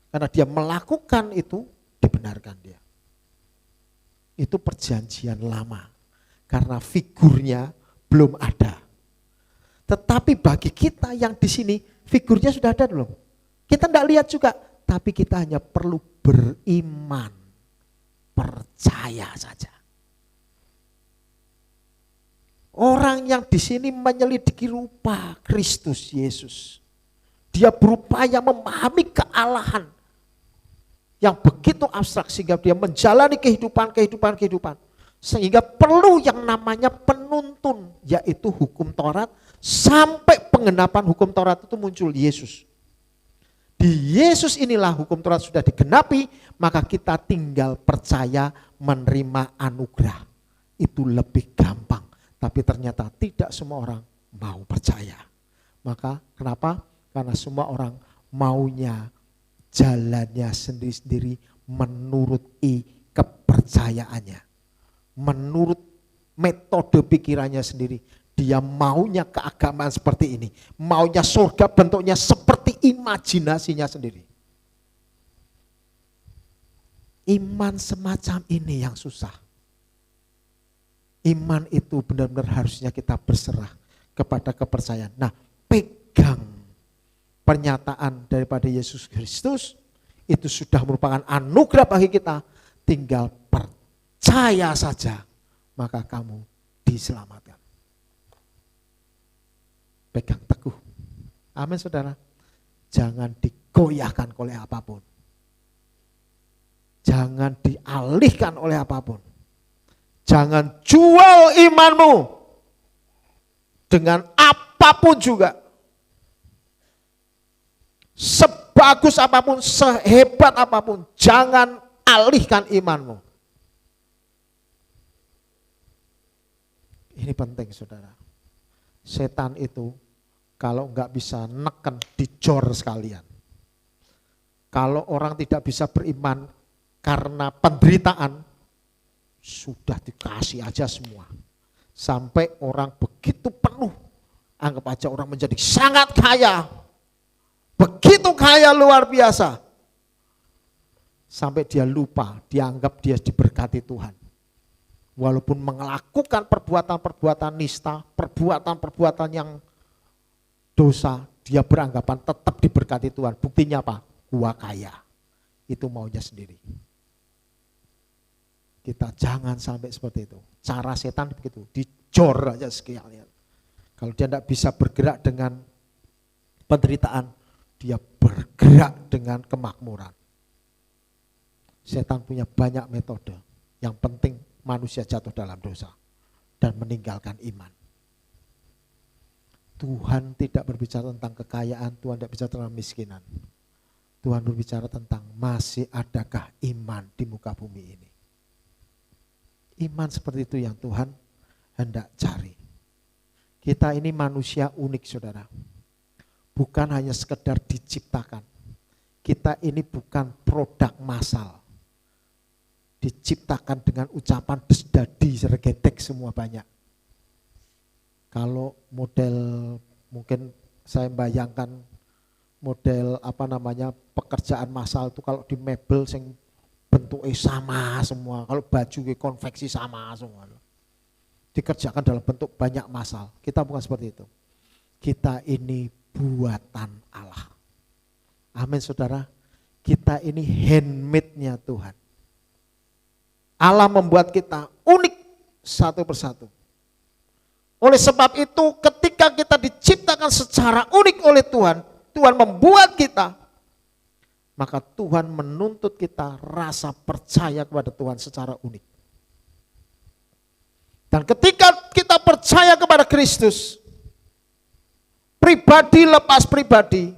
Karena dia melakukan itu, dibenarkan dia. Itu perjanjian lama. Karena figurnya belum ada. Tetapi bagi kita yang di sini, figurnya sudah ada belum? Kita tidak lihat juga, tapi kita hanya perlu beriman. Percaya saja. Orang yang di sini menyelidiki rupa Kristus Yesus. Dia berupaya memahami kealahan yang begitu abstrak sehingga dia menjalani kehidupan. Sehingga perlu yang namanya penuntun, yaitu hukum Taurat, sampai penggenapan hukum Taurat itu muncul Yesus. Di Yesus inilah hukum Taurat sudah digenapi, maka kita tinggal percaya menerima anugerah. Itu lebih gampang. Tapi ternyata tidak semua orang mau percaya. Maka kenapa? Karena semua orang maunya jalannya sendiri-sendiri menurut kepercayaannya. Menurut metode pikirannya sendiri. Dia maunya keagamaan seperti ini. Maunya surga bentuknya seperti imajinasinya sendiri. Iman semacam ini yang susah. Iman itu benar-benar harusnya kita berserah kepada kepercayaan. Nah, pegang pernyataan daripada Yesus Kristus, itu sudah merupakan anugerah bagi kita. Tinggal percaya saja, maka kamu diselamatkan. Pegang teguh. Amin saudara. Jangan digoyahkan oleh apapun. Jangan dialihkan oleh apapun. Jangan jual imanmu dengan apapun juga. Sebagus apapun, sehebat apapun, jangan alihkan imanmu. Ini penting saudara. Setan itu kalau enggak bisa neken, dicor sekalian. Kalau orang tidak bisa beriman karena penderitaan, sudah dikasih aja semua. Sampai orang begitu penuh, anggap aja orang menjadi sangat kaya. Begitu kaya luar biasa. Sampai dia lupa, dianggap dia diberkati Tuhan. Walaupun melakukan perbuatan-perbuatan nista, perbuatan-perbuatan yang dosa, dia beranggapan tetap diberkati Tuhan. Buktinya apa? Gua kaya. Itu maunya sendiri. Kita jangan sampai seperti itu. Cara setan begitu, dicor aja sekalian. Kalau dia tidak bisa bergerak dengan penderitaan, dia bergerak dengan kemakmuran. Setan punya banyak metode. Yang penting manusia jatuh dalam dosa dan meninggalkan iman. Tuhan tidak berbicara tentang kekayaan, Tuhan tidak bicara tentang miskinan. Tuhan berbicara tentang masih adakah iman di muka bumi ini. Iman seperti itu yang Tuhan hendak cari. Kita ini manusia unik saudara. Bukan hanya sekedar diciptakan. Kita ini bukan produk massal. Diciptakan dengan ucapan desdadi, sergetek semua banyak. Kalau model mungkin saya bayangkan model pekerjaan massal itu kalau di mebel sing bentuknya sama semua, kalau baju konveksi sama semua. Dikerjakan dalam bentuk banyak massal. Kita bukan seperti itu. Kita ini buatan Allah. Amin saudara. Kita ini handmade-nya Tuhan. Allah membuat kita unik satu persatu. Oleh sebab itu ketika kita diciptakan secara unik oleh Tuhan, Tuhan membuat kita, maka Tuhan menuntut kita rasa percaya kepada Tuhan secara unik. Dan ketika kita percaya kepada Kristus, pribadi lepas pribadi,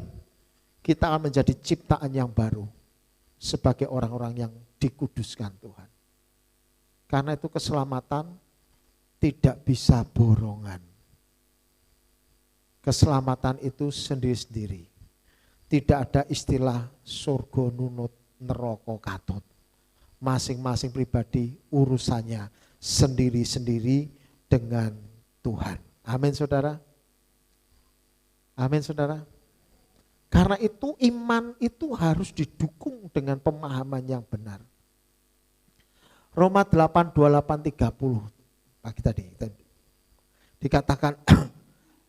kita akan menjadi ciptaan yang baru sebagai orang-orang yang dikuduskan Tuhan. Karena itu keselamatan tidak bisa borongan. Keselamatan itu sendiri-sendiri. Tidak ada istilah surga nunut neraka katut. Masing-masing pribadi urusannya sendiri-sendiri dengan Tuhan. Amin saudara. Amin saudara. Karena itu iman itu harus didukung dengan pemahaman yang benar. Roma 8, 28, 30 pagi tadi dikatakan,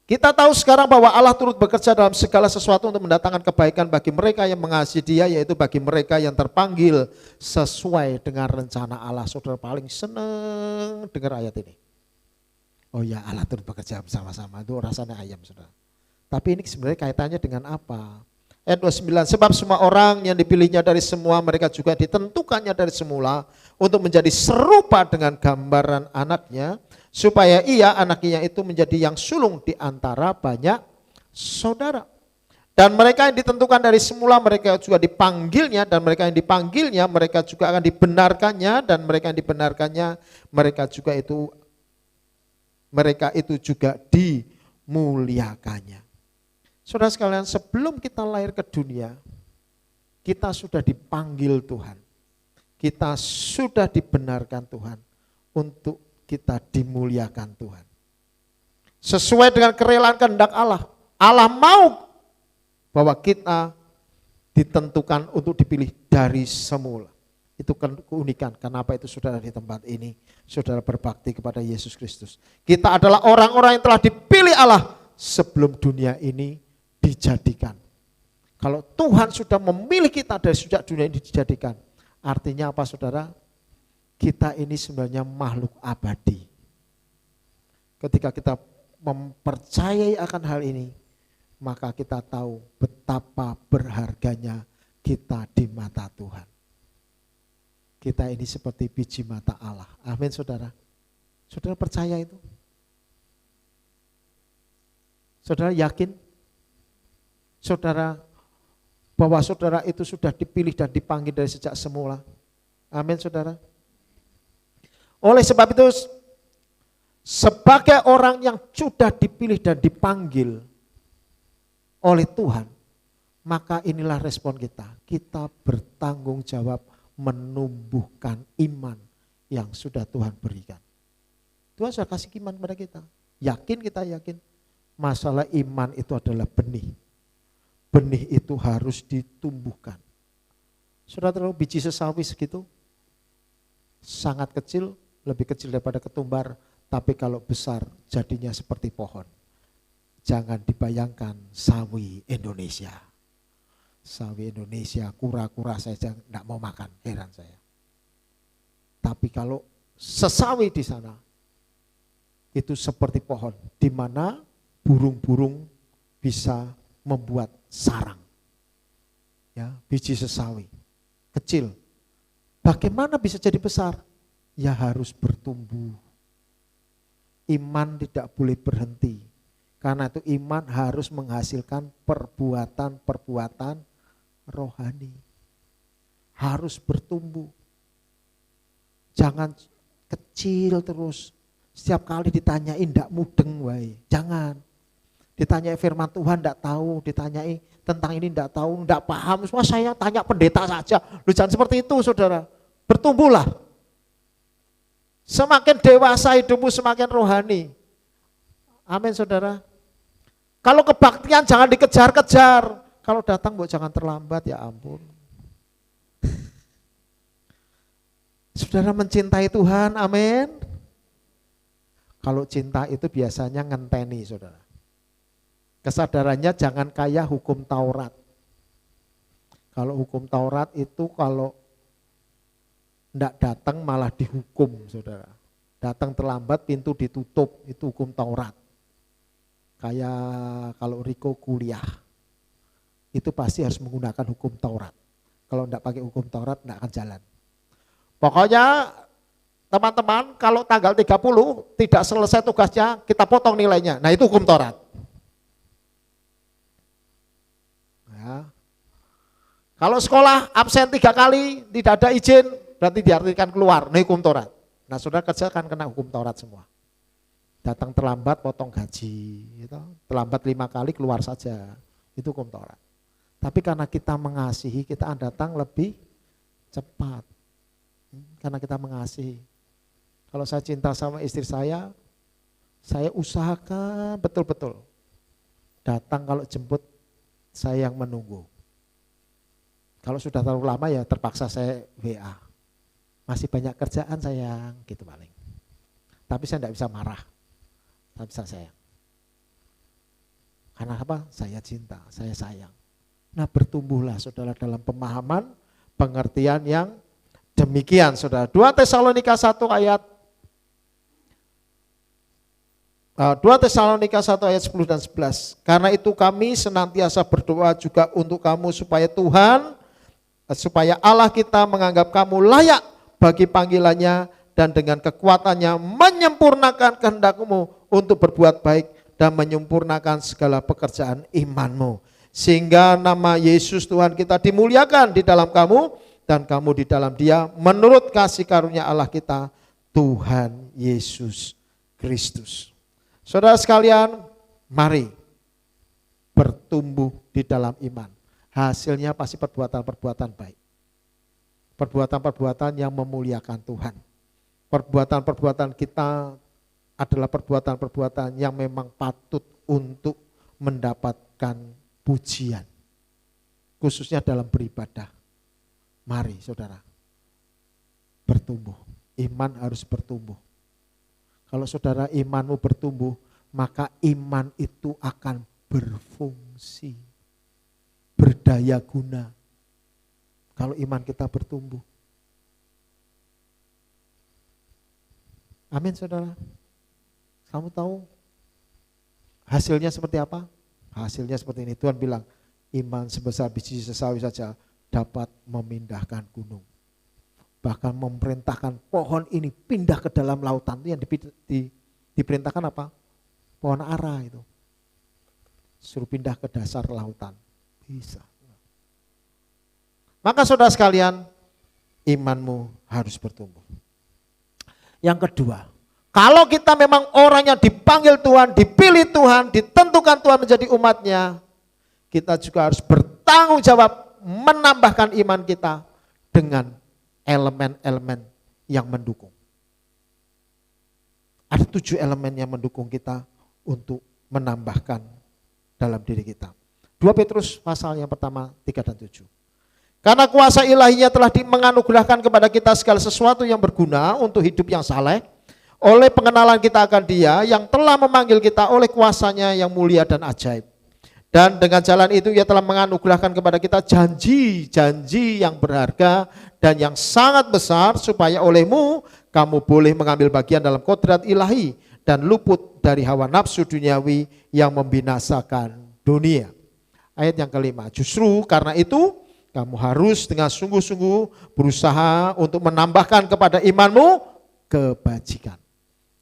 kita tahu sekarang bahwa Allah turut bekerja dalam segala sesuatu untuk mendatangkan kebaikan bagi mereka yang mengasihi Dia, yaitu bagi mereka yang terpanggil sesuai dengan rencana Allah. Saudara paling senang dengar ayat ini. Oh ya, Allah turut bekerja bersama-sama, itu rasanya ayam, saudara. Tapi ini sebenarnya kaitannya dengan apa? Ayat 29, sebab semua orang yang dipilihnya dari semua, mereka juga ditentukannya dari semula untuk menjadi serupa dengan gambaran anaknya, supaya ia, anaknya itu, menjadi yang sulung di antara banyak saudara. Dan mereka yang ditentukan dari semula, mereka juga dipanggilnya, dan mereka yang dipanggilnya, mereka juga akan dibenarkannya, dan mereka yang dibenarkannya, mereka itu juga dimuliakannya. Saudara sekalian, sebelum kita lahir ke dunia, kita sudah dipanggil Tuhan. Kita sudah dibenarkan Tuhan untuk kita dimuliakan Tuhan. Sesuai dengan kerelaan kehendak Allah. Allah mau bahwa kita ditentukan untuk dipilih dari semula. Itu keunikan. Kenapa itu saudara di tempat ini, saudara berbakti kepada Yesus Kristus. Kita adalah orang-orang yang telah dipilih Allah sebelum dunia ini dijadikan. Kalau Tuhan sudah memilih kita dari sejak dunia ini dijadikan, artinya apa saudara? Kita ini sebenarnya makhluk abadi. Ketika kita mempercayai akan hal ini, maka kita tahu betapa berharganya kita di mata Tuhan. Kita ini seperti biji mata Allah. Amin saudara. Saudara percaya itu? Saudara yakin? Saudara, bahwa saudara itu sudah dipilih dan dipanggil dari sejak semula. Amin saudara. Oleh sebab itu, sebagai orang yang sudah dipilih dan dipanggil oleh Tuhan, maka inilah respon kita. Kita bertanggung jawab menumbuhkan iman yang sudah Tuhan berikan. Tuhan sudah kasih iman kepada kita. Yakin, kita yakin. Masalah iman itu adalah benih. Benih itu harus ditumbuhkan. Saudara tahu biji sesawi segitu? Sangat kecil, lebih kecil daripada ketumbar, tapi kalau besar jadinya seperti pohon. Jangan dibayangkan sawi Indonesia. Sawi Indonesia, kura-kura saja tidak mau makan, heran saya. Tapi kalau sesawi di sana, itu seperti pohon, di mana burung-burung bisa membuat sarang. Ya, biji sesawi kecil. Bagaimana bisa jadi besar? Ya harus bertumbuh. Iman tidak boleh berhenti. Karena itu iman harus menghasilkan perbuatan-perbuatan rohani. Harus bertumbuh. Jangan kecil terus. Setiap kali ditanyain ndak mudeng wae. Jangan. Ditanyai firman Tuhan enggak tahu, ditanyai tentang ini enggak tahu, enggak paham. Semua saya tanya pendeta saja. Lu jangan seperti itu saudara. Bertumbuhlah. Semakin dewasa hidupmu semakin rohani. Amin saudara. Kalau kebaktian jangan dikejar-kejar. Kalau datang jangan terlambat, ya ampun. Saudara mencintai Tuhan, amin. Kalau cinta itu biasanya ngenteni saudara. Kesadarannya jangan kayak hukum Taurat. Kalau hukum Taurat itu kalau enggak datang malah dihukum saudara. Datang terlambat pintu ditutup, itu hukum Taurat. Kayak kalau Riko kuliah, itu pasti harus menggunakan hukum Taurat. Kalau enggak pakai hukum Taurat enggak akan jalan. Pokoknya teman-teman kalau tanggal 30 tidak selesai tugasnya kita potong nilainya. Nah itu hukum Taurat. Ya. Kalau sekolah absen 3 kali tidak ada izin berarti diartikan keluar. Nah hukum Taurat. Nah saudara kerja kan kena hukum Taurat semua. Datang terlambat potong gaji. Gitu. Terlambat 5 kali keluar saja. Itu hukum Taurat. Tapi karena kita mengasihi kita datang lebih cepat. Karena kita mengasihi. Kalau saya cinta sama istri saya usahakan betul-betul. Datang kalau jemput saya yang menunggu. Kalau sudah terlalu lama ya terpaksa saya WA. Masih banyak kerjaan sayang, gitu paling. Tapi saya tidak bisa marah, tidak bisa sayang. Karena apa? Saya cinta, saya sayang. Nah bertumbuhlah saudara dalam pemahaman, pengertian yang demikian saudara. 2 Tesalonika 1 ayat 10 dan 11. Karena itu kami senantiasa berdoa juga untuk kamu supaya Allah kita menganggap kamu layak bagi panggilannya dan dengan kekuatannya menyempurnakan kehendakmu untuk berbuat baik dan menyempurnakan segala pekerjaan imanmu. Sehingga nama Yesus Tuhan kita dimuliakan di dalam kamu dan kamu di dalam Dia menurut kasih karunia Allah kita Tuhan Yesus Kristus. Saudara sekalian, mari bertumbuh di dalam iman. Hasilnya pasti perbuatan-perbuatan baik. Perbuatan-perbuatan yang memuliakan Tuhan. Perbuatan-perbuatan kita adalah perbuatan-perbuatan yang memang patut untuk mendapatkan pujian. Khususnya dalam beribadah. Mari saudara, bertumbuh. Iman harus bertumbuh. Kalau saudara imanmu bertumbuh, maka iman itu akan berfungsi, berdaya guna. Kalau iman kita bertumbuh. Amin saudara. Kamu tahu hasilnya seperti apa? Hasilnya seperti ini. Tuhan bilang, iman sebesar biji sesawi saja dapat memindahkan gunung. Bahkan memerintahkan pohon ini pindah ke dalam lautan. Itu yang diperintahkan apa? Pohon ara itu. Suruh pindah ke dasar lautan. Bisa. Maka saudara sekalian, imanmu harus bertumbuh. Yang kedua, kalau kita memang orang yang dipanggil Tuhan, dipilih Tuhan, ditentukan Tuhan menjadi umatnya, kita juga harus bertanggung jawab menambahkan iman kita dengan elemen-elemen yang mendukung. Ada 7 elemen yang mendukung kita untuk menambahkan dalam diri kita. 2 Petrus pasal yang pertama 3 dan 7. Karena kuasa ilahinya telah menganugerahkan kepada kita segala sesuatu yang berguna untuk hidup yang saleh, oleh pengenalan kita akan Dia yang telah memanggil kita oleh kuasanya yang mulia dan ajaib. Dan dengan jalan itu Ia telah menganugerahkan kepada kita janji-janji yang berharga dan yang sangat besar, supaya olehmu kamu boleh mengambil bagian dalam kodrat ilahi dan luput dari hawa nafsu duniawi yang membinasakan dunia. Ayat yang kelima, justru karena itu kamu harus dengan sungguh-sungguh berusaha untuk menambahkan kepada imanmu kebajikan.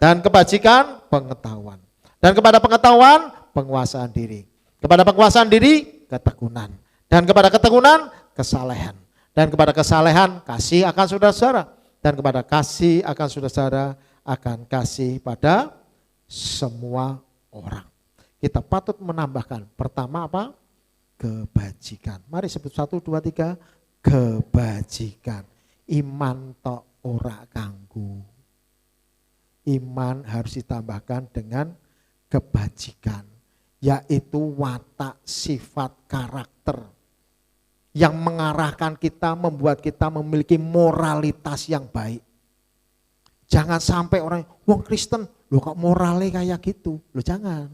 Dan kebajikan pengetahuan. Dan kepada pengetahuan penguasaan diri. Kepada penguasaan diri ketekunan. Dan kepada ketekunan kesalehan. Dan kepada kesalehan kasih akan saudara-saudara. Dan kepada kasih akan saudara-saudara akan kasih pada semua orang. Kita patut menambahkan. Pertama apa? Kebajikan. Mari sebut 1, 2, 3. Kebajikan. Iman tok ora kanggo. Iman harus ditambahkan dengan kebajikan. Yaitu watak, sifat, karakter yang mengarahkan kita, membuat kita memiliki moralitas yang baik. Jangan sampai orang, wong Kristen, loh kok moralnya kayak gitu? Loh jangan.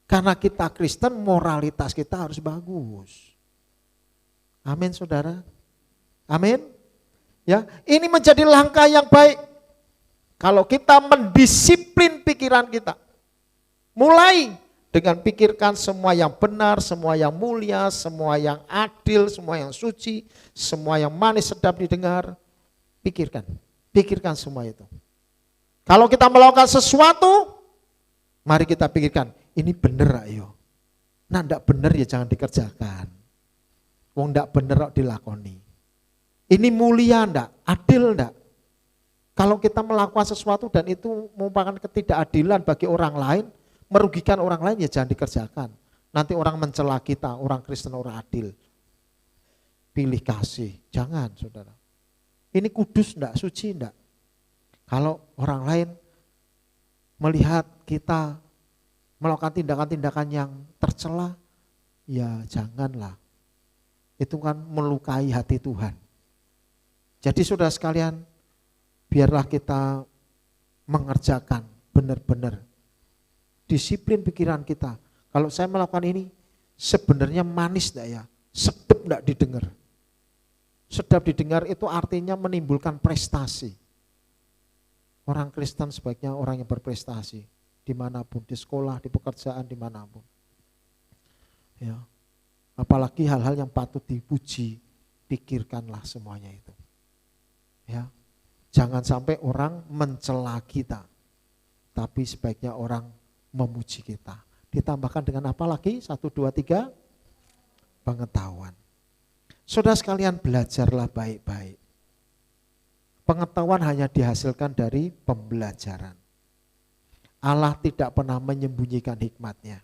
Karena kita Kristen, moralitas kita harus bagus. Amin saudara. Amin. Ya, ini menjadi langkah yang baik. Kalau kita mendisiplin pikiran kita. Mulai dengan pikirkan semua yang benar, semua yang mulia, semua yang adil, semua yang suci, semua yang manis sedap didengar. Pikirkan semua itu. Kalau kita melakukan sesuatu, mari kita pikirkan, ini benar ayo. Nah enggak benar ya jangan dikerjakan. Wong enggak benar kok dilakoni. Ini mulia enggak? Adil enggak? Kalau kita melakukan sesuatu dan itu merupakan ketidakadilan bagi orang lain, merugikan orang lain ya jangan dikerjakan. Nanti orang mencela kita, orang Kristen, orang adil. Pilih kasih, jangan saudara. Ini kudus enggak, suci enggak. Kalau orang lain melihat kita melakukan tindakan-tindakan yang tercela, ya janganlah. Itu kan melukai hati Tuhan. Jadi saudara sekalian, biarlah kita mengerjakan benar-benar disiplin pikiran kita. Kalau saya melakukan ini, sebenarnya manis enggak ya? Sedap enggak didengar? Sedap didengar itu artinya menimbulkan prestasi. Orang Kristen sebaiknya orang yang berprestasi. Dimanapun, di sekolah, di pekerjaan, dimanapun. Ya. Apalagi hal-hal yang patut dipuji, pikirkanlah semuanya itu. Ya. Jangan sampai orang mencela kita, tapi sebaiknya orang memuji kita. Ditambahkan dengan apa lagi? 1, 2, 3, pengetahuan. Saudara sekalian, belajarlah baik-baik. Pengetahuan hanya dihasilkan dari pembelajaran. Allah tidak pernah menyembunyikan hikmatnya.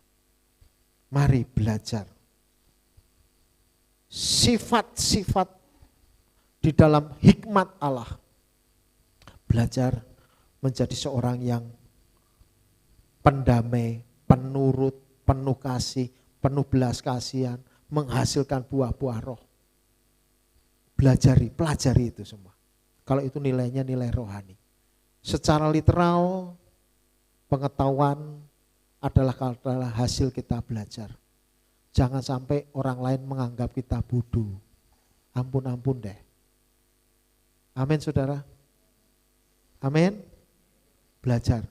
Mari belajar. Sifat-sifat di dalam hikmat Allah. Belajar menjadi seorang yang pendamai, penurut, penuh kasih, penuh belas kasihan, menghasilkan buah-buah roh. Pelajari itu semua. Kalau itu nilainya nilai rohani. Secara literal, pengetahuan adalah hasil kita belajar. Jangan sampai orang lain menganggap kita bodoh. Ampun deh. Amin saudara. Amin. Belajar.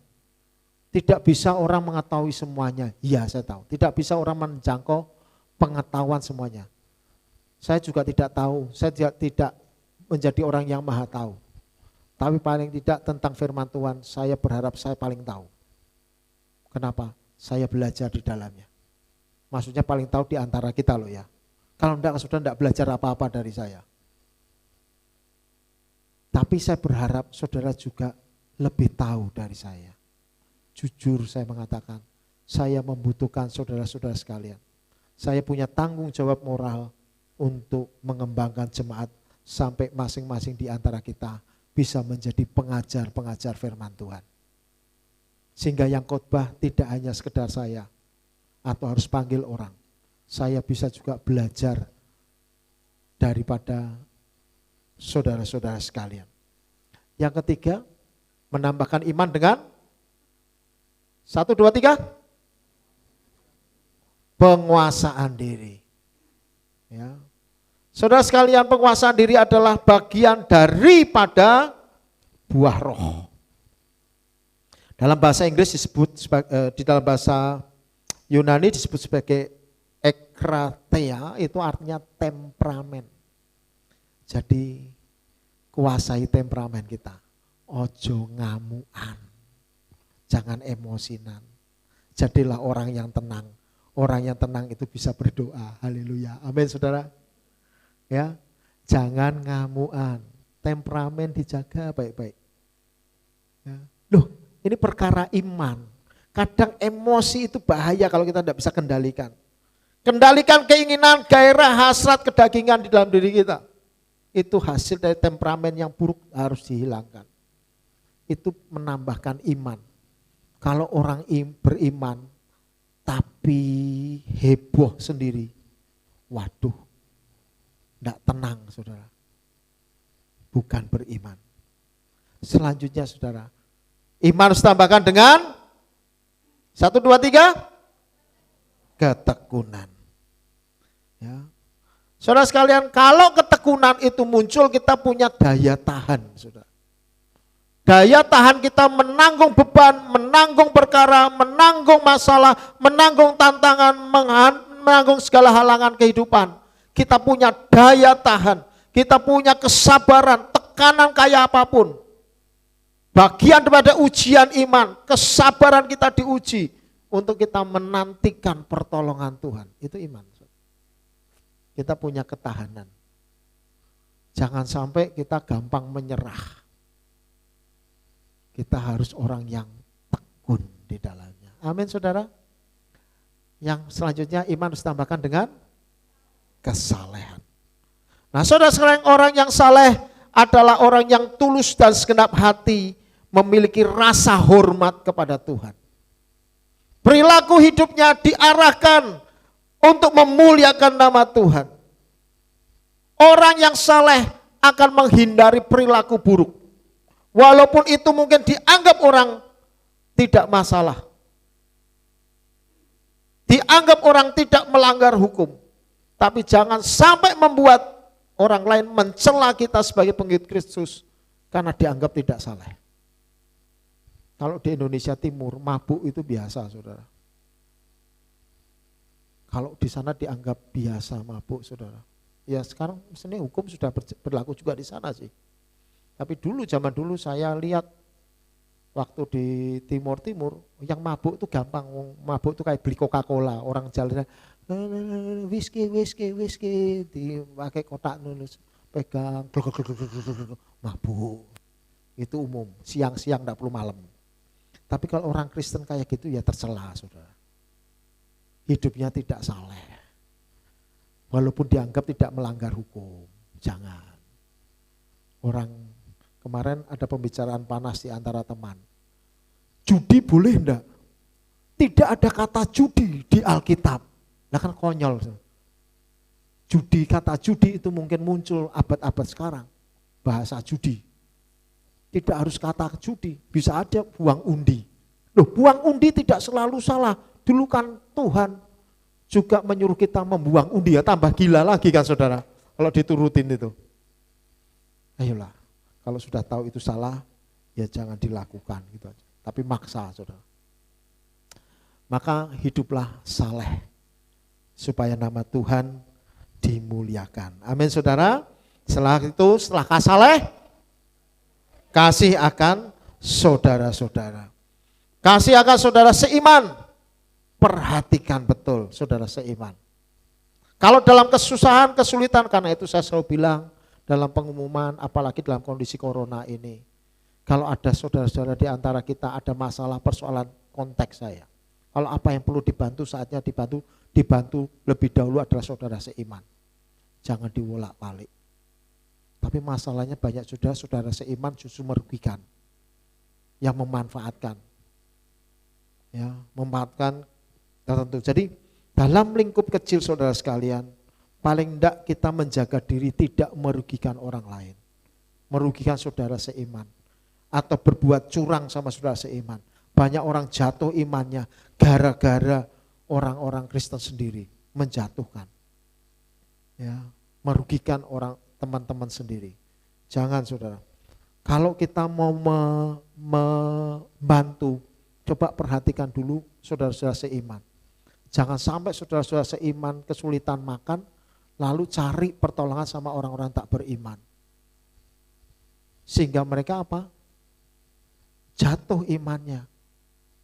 Tidak bisa orang mengetahui semuanya. Iya saya tahu. Tidak bisa orang menjangkau pengetahuan semuanya. Saya juga tidak tahu. Saya tidak menjadi orang yang maha tahu. Tapi paling tidak tentang firman Tuhan saya berharap saya paling tahu. Kenapa? Saya belajar di dalamnya. Maksudnya paling tahu di antara kita loh ya. Kalau enggak, saudara enggak belajar apa-apa dari saya. Tapi saya berharap saudara juga lebih tahu dari saya. Jujur saya mengatakan, saya membutuhkan saudara-saudara sekalian. Saya punya tanggung jawab moral untuk mengembangkan jemaat sampai masing-masing di antara kita bisa menjadi pengajar-pengajar firman Tuhan. Sehingga yang khotbah tidak hanya sekedar saya atau harus panggil orang. Saya bisa juga belajar daripada saudara-saudara sekalian. Yang ketiga, menambahkan iman dengan 1, 2, 3 penguasaan diri. Ya. Saudara sekalian, penguasaan diri adalah bagian daripada buah roh. Dalam bahasa Inggris disebut di dalam bahasa Yunani disebut sebagai ekrateia, itu artinya temperamen. Jadi kuasai temperamen kita. Ojo ngamuan. Jangan emosinan. Jadilah orang yang tenang. Orang yang tenang itu bisa berdoa. Haleluya. Amin saudara. Ya, jangan ngamuan. Temperamen dijaga baik-baik. Ya. Loh, ini perkara iman. Kadang emosi itu bahaya kalau kita tidak bisa kendalikan. Kendalikan keinginan, gairah, hasrat, kedagingan di dalam diri kita. Itu hasil dari temperamen yang buruk harus dihilangkan. Itu menambahkan iman. Kalau orang beriman tapi heboh sendiri, waduh, tidak tenang saudara. Bukan beriman. Selanjutnya saudara, iman harus tambahkan dengan 1, 2, 3 ketekunan. Ya. Saudara sekalian, kalau ketekunan itu muncul, kita punya daya tahan, saudara. Daya tahan kita menanggung beban, menanggung perkara, menanggung masalah, menanggung tantangan, menanggung segala halangan kehidupan. Kita punya daya tahan, kita punya kesabaran, tekanan kayak apapun. Bagian daripada ujian iman, kesabaran kita diuji untuk kita menantikan pertolongan Tuhan. Itu iman. Kita punya ketahanan. Jangan sampai kita gampang menyerah. Kita harus orang yang tekun di dalamnya. Amin saudara. Yang selanjutnya iman harus tambahkan dengan kesalehan. Nah saudara sekalian, orang yang saleh adalah orang yang tulus dan segenap hati, memiliki rasa hormat kepada Tuhan. Perilaku hidupnya diarahkan untuk memuliakan nama Tuhan. Orang yang saleh akan menghindari perilaku buruk. Walaupun itu mungkin dianggap orang tidak masalah. Dianggap orang tidak melanggar hukum. Tapi jangan sampai membuat orang lain mencela kita sebagai pengikut Kristus karena dianggap tidak saleh. Kalau di Indonesia Timur, mabuk itu biasa, saudara. Kalau di sana dianggap biasa mabuk, saudara. Ya sekarang sebenarnya hukum sudah berlaku juga di sana sih. Tapi dulu, zaman dulu saya lihat waktu di Timur, yang mabuk itu gampang. Mabuk itu kayak beli Coca-Cola, orang jalan whisky, dipakai kotak nulis, pegang, mabuk. Itu umum, siang-siang enggak perlu malam. Tapi kalau orang Kristen kayak gitu ya tercela, saudara. Hidupnya tidak saleh. Walaupun dianggap tidak melanggar hukum, jangan. Orang kemarin ada pembicaraan panas di antara teman. Judi boleh enggak? Tidak ada kata judi di Alkitab. Nah kan konyol. Judi, kata judi itu mungkin muncul abad-abad sekarang. Bahasa judi. Tidak harus kata judi, bisa aja buang undi. Loh, buang undi tidak selalu salah. Dulu kan Tuhan juga menyuruh kita membuang undi, ya tambah gila lagi kan saudara. Kalau diturutin itu. Ayolah, kalau sudah tahu itu salah, ya jangan dilakukan gitu aja. Tapi maksa saudara. Maka hiduplah saleh supaya nama Tuhan dimuliakan. Amin saudara. Setelah itu, setelah saleh, kasih akan saudara-saudara. Kasih akan saudara seiman. Perhatikan betul saudara seiman. Kalau dalam kesusahan, kesulitan, karena itu saya selalu bilang dalam pengumuman, apalagi dalam kondisi corona ini. Kalau ada saudara-saudara di antara kita ada masalah persoalan konteks saya. Kalau apa yang perlu dibantu saatnya dibantu lebih dahulu adalah saudara seiman. Jangan diwolak-walik. Tapi masalahnya banyak saudara seiman justru merugikan. Yang memanfaatkan. Ya, memanfaatkan tertentu. Jadi dalam lingkup kecil saudara sekalian, paling tidak kita menjaga diri tidak merugikan orang lain. Merugikan saudara seiman. Atau berbuat curang sama saudara seiman. Banyak orang jatuh imannya gara-gara orang-orang Kristen sendiri menjatuhkan. Ya, merugikan orang teman-teman sendiri. Jangan saudara. Kalau kita mau membantu, coba perhatikan dulu saudara-saudara seiman. Jangan sampai saudara-saudara seiman kesulitan makan, lalu cari pertolongan sama orang-orang tak beriman. Sehingga mereka apa? Jatuh imannya.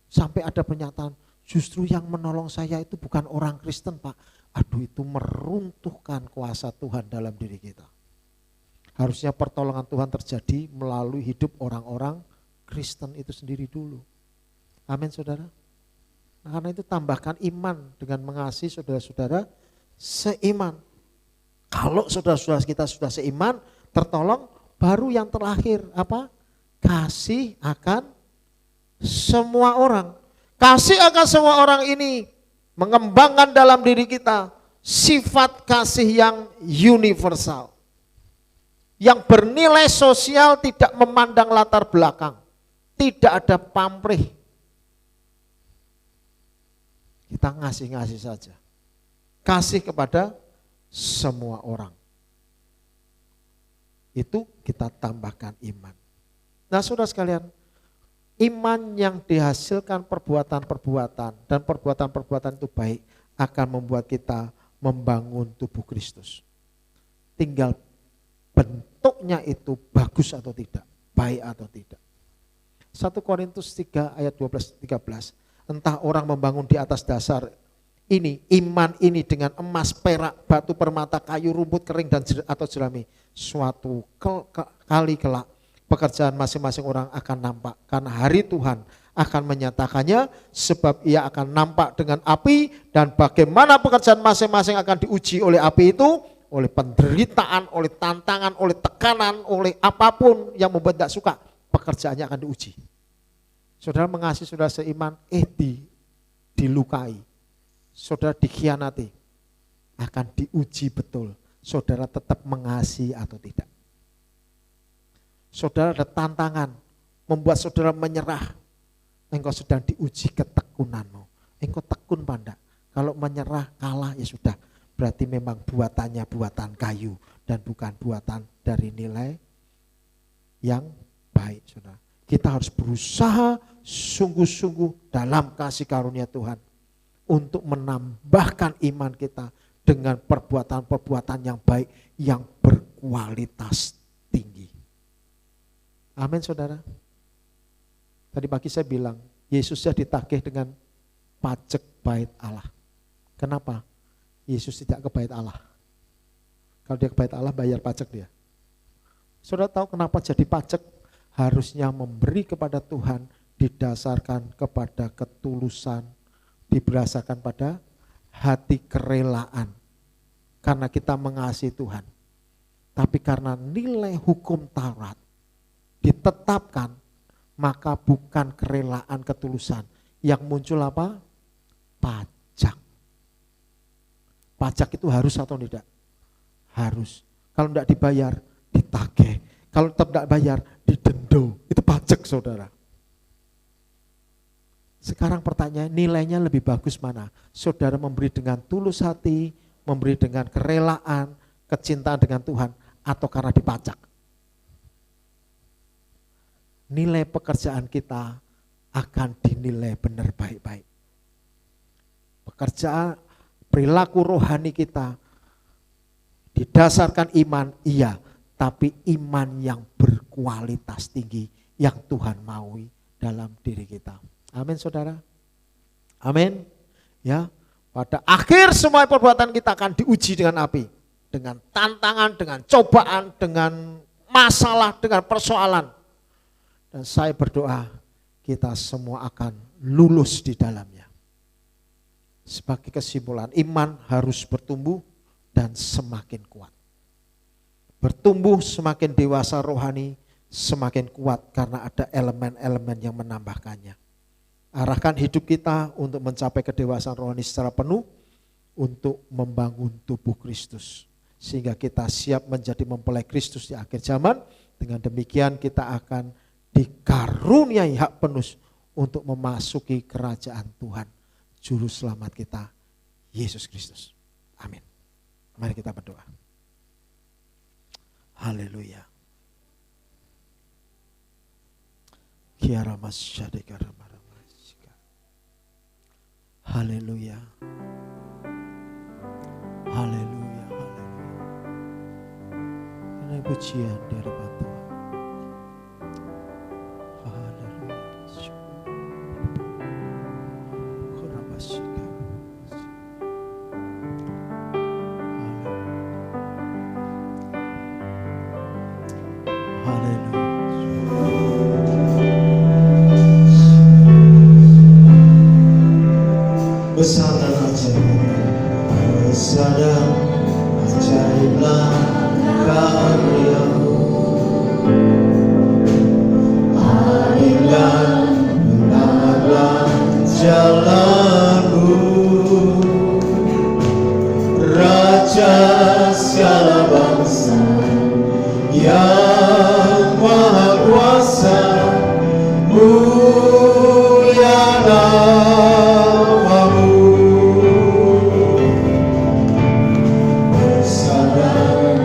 Sampai ada pernyataan, justru yang menolong saya itu bukan orang Kristen Pak. Aduh, itu meruntuhkan kuasa Tuhan dalam diri kita. Harusnya pertolongan Tuhan terjadi melalui hidup orang-orang Kristen itu sendiri dulu. Amin saudara. Nah, karena itu tambahkan iman dengan mengasihi saudara-saudara seiman. Kalau saudara-saudara kita sudah seiman, tertolong, baru yang terakhir apa? Kasih akan semua orang. Kasih akan semua orang ini mengembangkan dalam diri kita sifat kasih yang universal. Yang bernilai sosial, tidak memandang latar belakang. Tidak ada pamrih. Kita ngasih-ngasih saja. Kasih kepada semua orang. Itu kita tambahkan iman. Nah saudara sekalian, iman yang dihasilkan perbuatan-perbuatan dan perbuatan-perbuatan itu baik akan membuat kita membangun tubuh Kristus. Tinggal bentuknya itu bagus atau tidak, baik atau tidak. 1 Korintus 3 ayat 12-13. Entah orang membangun di atas dasar ini, iman ini dengan emas, perak, batu permata, kayu, rumput kering dan atau jerami. Suatu kali kelak pekerjaan masing-masing orang akan nampak. Karena hari Tuhan akan menyatakannya, sebab ia akan nampak dengan api, dan bagaimana pekerjaan masing-masing akan diuji oleh api itu, oleh penderitaan, oleh tantangan, oleh tekanan, oleh apapun yang membuat tidak suka, pekerjaannya akan diuji. Saudara mengasihi saudara seiman, dilukai, saudara dikhianati, akan diuji betul. Saudara tetap mengasihi atau tidak. Saudara ada tantangan membuat saudara menyerah. Engkau sedang diuji ketekunanmu. Engkau tekun pada. Kalau menyerah kalah ya sudah. Berarti memang buatannya buatan kayu dan bukan buatan dari nilai yang baik, saudara. Kita harus berusaha sungguh-sungguh dalam kasih karunia Tuhan untuk menambahkan iman kita dengan perbuatan-perbuatan yang baik yang berkualitas tinggi. Amin, saudara. Tadi pagi saya bilang Yesusnya ditagih dengan pajak bait Allah. Kenapa? Yesus tidak ke bait Allah. Kalau dia ke bait Allah bayar pajak dia. Saudara tahu kenapa jadi pajak? Harusnya memberi kepada Tuhan didasarkan kepada ketulusan, didasarkan pada hati kerelaan. Karena kita mengasihi Tuhan. Tapi karena nilai hukum Taurat ditetapkan, maka bukan kerelaan ketulusan. Yang muncul apa? Pajak. Pajak itu harus atau tidak? Harus. Kalau tidak dibayar, ditagih. Kalau tetap tidak bayar, didendo. Itu pajak, saudara. Sekarang pertanyaan, nilainya lebih bagus mana? Saudara memberi dengan tulus hati, memberi dengan kerelaan, kecintaan dengan Tuhan, atau karena dipajak? Nilai pekerjaan kita akan dinilai benar baik-baik. Pekerjaan, perilaku rohani kita didasarkan iman, iya, tapi iman yang berkualitas tinggi yang Tuhan maui dalam diri kita. Amin, saudara. Amin. Ya, pada akhir semua perbuatan kita akan diuji dengan api, dengan tantangan, dengan cobaan, dengan masalah, dengan persoalan. Dan saya berdoa kita semua akan lulus di dalamnya. Sebagai kesimpulan, iman harus bertumbuh dan semakin kuat. Bertumbuh semakin dewasa rohani, semakin kuat karena ada elemen-elemen yang menambahkannya. Arahkan hidup kita untuk mencapai kedewasaan rohani secara penuh untuk membangun tubuh Kristus. Sehingga kita siap menjadi mempelai Kristus di akhir zaman. Dengan demikian kita akan dikaruniai hak penuh untuk memasuki kerajaan Tuhan, Juru Selamat kita, Yesus Kristus. Amin. Mari kita berdoa. Haleluya. Haleluya. Haleluya. Haleluya. Ini pujian di hadapan Tuhan. Besar dan ajaiblah karyamu. Adillah, benarlah jalanmu. Raja segala bangsa yang maha kuasa, mulialah namamu. Bersandar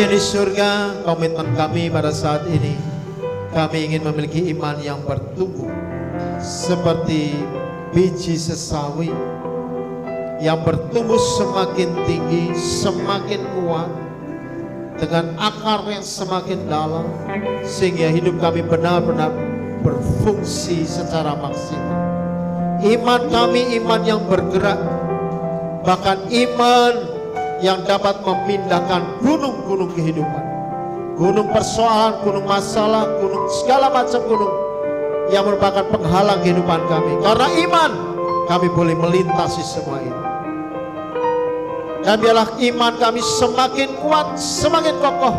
yang di surga, komitmen kami pada saat ini, kami ingin memiliki iman yang bertumbuh seperti biji sesawi yang bertumbuh semakin tinggi, semakin kuat, dengan akar yang semakin dalam, sehingga hidup kami benar-benar berfungsi secara maksimal. Iman kami iman yang bergerak, bahkan iman yang dapat memindahkan gunung-gunung kehidupan, gunung persoalan, gunung masalah, gunung segala macam gunung yang merupakan penghalang kehidupan kami. Karena iman kami boleh melintasi semua itu. Dan biarlah iman kami semakin kuat, semakin kokoh,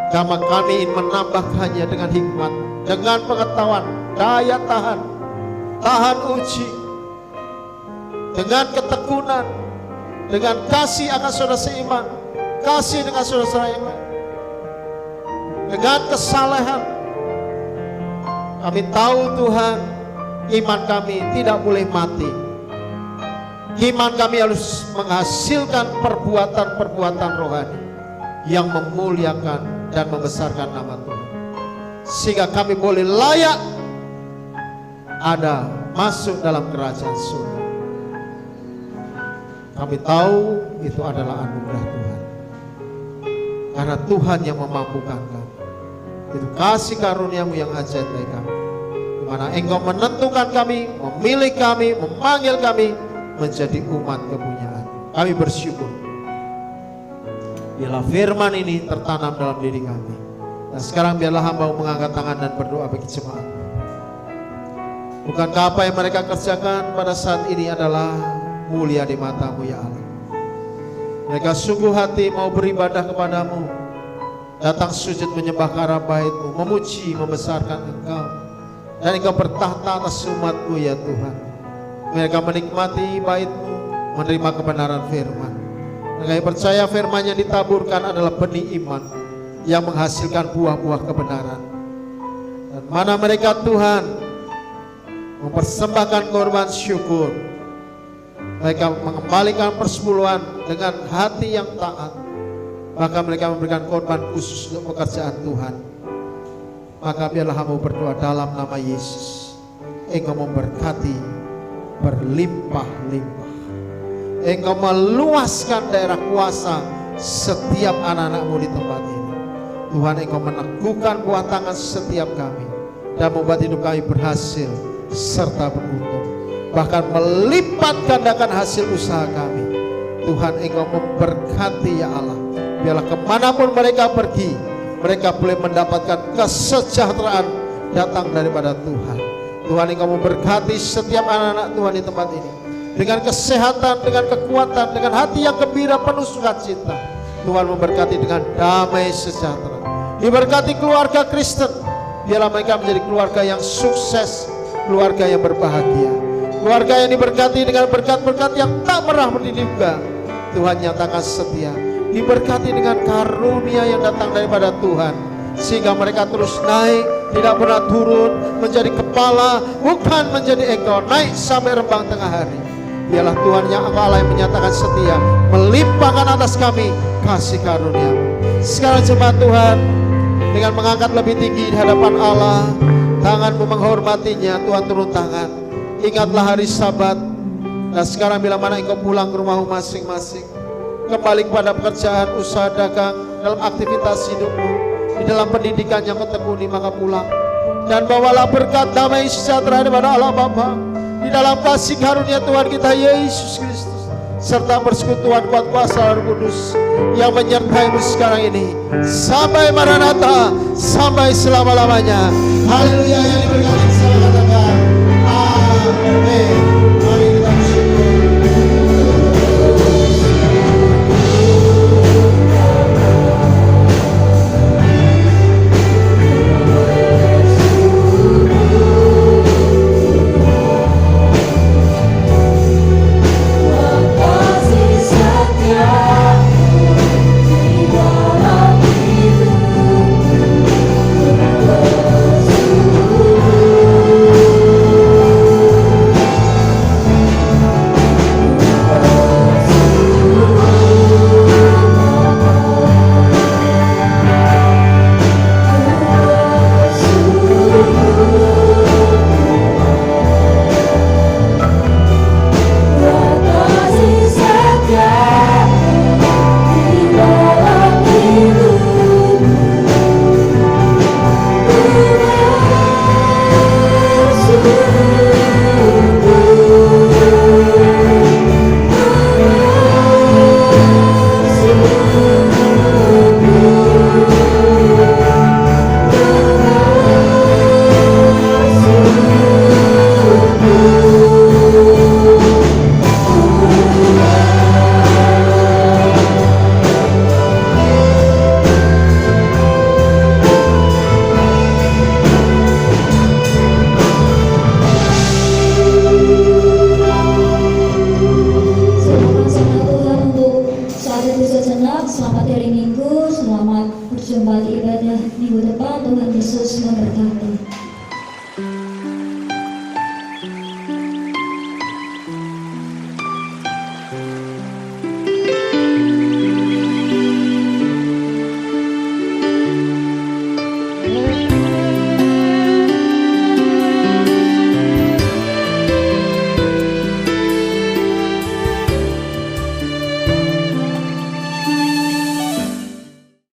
karena kami ingin menambahkannya dengan hikmat, dengan pengetahuan, daya tahan, tahan uji, dengan ketekunan, dengan kasih akan saudara seiman, kasih dengan saudara yang lain, dengan kesalehan. Kami tahu Tuhan, iman kami tidak boleh mati. Iman kami harus menghasilkan perbuatan-perbuatan rohani yang memuliakan dan membesarkan nama Tuhan, sehingga kami boleh layak ada masuk dalam kerajaan surga. Kami tahu itu adalah anugerah Tuhan, karena Tuhan yang memampukan kami. Itu kasih karunia-Mu yang ajaib bagi kami, di mana Engkau menentukan kami, memilih kami, memanggil kami menjadi umat kepunyaan. Kami bersyukur biarlah firman ini tertanam dalam diri kami. Dan sekarang biarlah hamba mengangkat tangan dan berdoa bagi jemaat. Bukankah apa yang mereka kerjakan pada saat ini adalah mulia di mata-Mu ya Allah? Mereka sungguh hati mau beribadah kepadamu, datang sujud menyembah karena bait-Mu, memuji, membesarkan Engkau, dan Engkau bertahta atas umat-Mu ya Tuhan. Mereka menikmati bait-Mu, menerima kebenaran firman. Mereka percaya firman yang ditaburkan adalah benih iman yang menghasilkan buah-buah kebenaran. Dan mana mereka Tuhan mempersembahkan korban syukur, mereka mengembalikan persepuluhan dengan hati yang taat, maka mereka memberikan korban khusus untuk pekerjaan Tuhan. Maka biarlah hamba berdoa dalam nama Yesus, Engkau memberkati berlimpah-limpah, Engkau meluaskan daerah kuasa setiap anak-anak-Mu di tempat ini. Tuhan, Engkau meneguhkan buah tangan setiap kami dan membuat hidup kami berhasil serta beruntung, bahkan melipat gandakan hasil usaha kami. Tuhan, Engkau memberkati ya Allah. Biarlah kemanapun mereka pergi, mereka boleh mendapatkan kesejahteraan datang daripada Tuhan. Tuhan, Engkau memberkati setiap anak-anak Tuhan di tempat ini dengan kesehatan, dengan kekuatan, dengan hati yang gembira penuh sukacita. Tuhan memberkati dengan damai sejahtera. Diberkati keluarga Kristen, biarlah mereka menjadi keluarga yang sukses, keluarga yang berbahagia, keluarga yang diberkati dengan berkat-berkat yang tak pernah diduga. Tuhan nyatakan setia, diberkati dengan karunia yang datang daripada Tuhan, sehingga mereka terus naik, tidak pernah turun, menjadi kepala, bukan menjadi ekor, naik sampai rembang tengah hari. Biarlah Tuhan yang Allah yang menyatakan setia, melimpahkan atas kami kasih karunia. Sekarang jemaat Tuhan, dengan mengangkat lebih tinggi di hadapan Allah, tanganmu menghormatinya, Tuhan turun tangan. Ingatlah hari Sabat. Dan sekarang bila mana engkau pulang ke rumahmu masing-masing, kembali kepada pekerjaan, usaha dagang, dalam aktivitas hidupmu, di dalam pendidikan yang kau tekuni, maka pulang dan bawalah berkat damai sejahtera daripada Allah Bapa, di dalam kasih karunia Tuhan kita Yesus Kristus, serta persekutuan kuat kuasa Roh Kudus yang menyertai-Mu sekarang ini sampai Maranatha, sampai selama-lamanya. Haleluya. Yang diberkati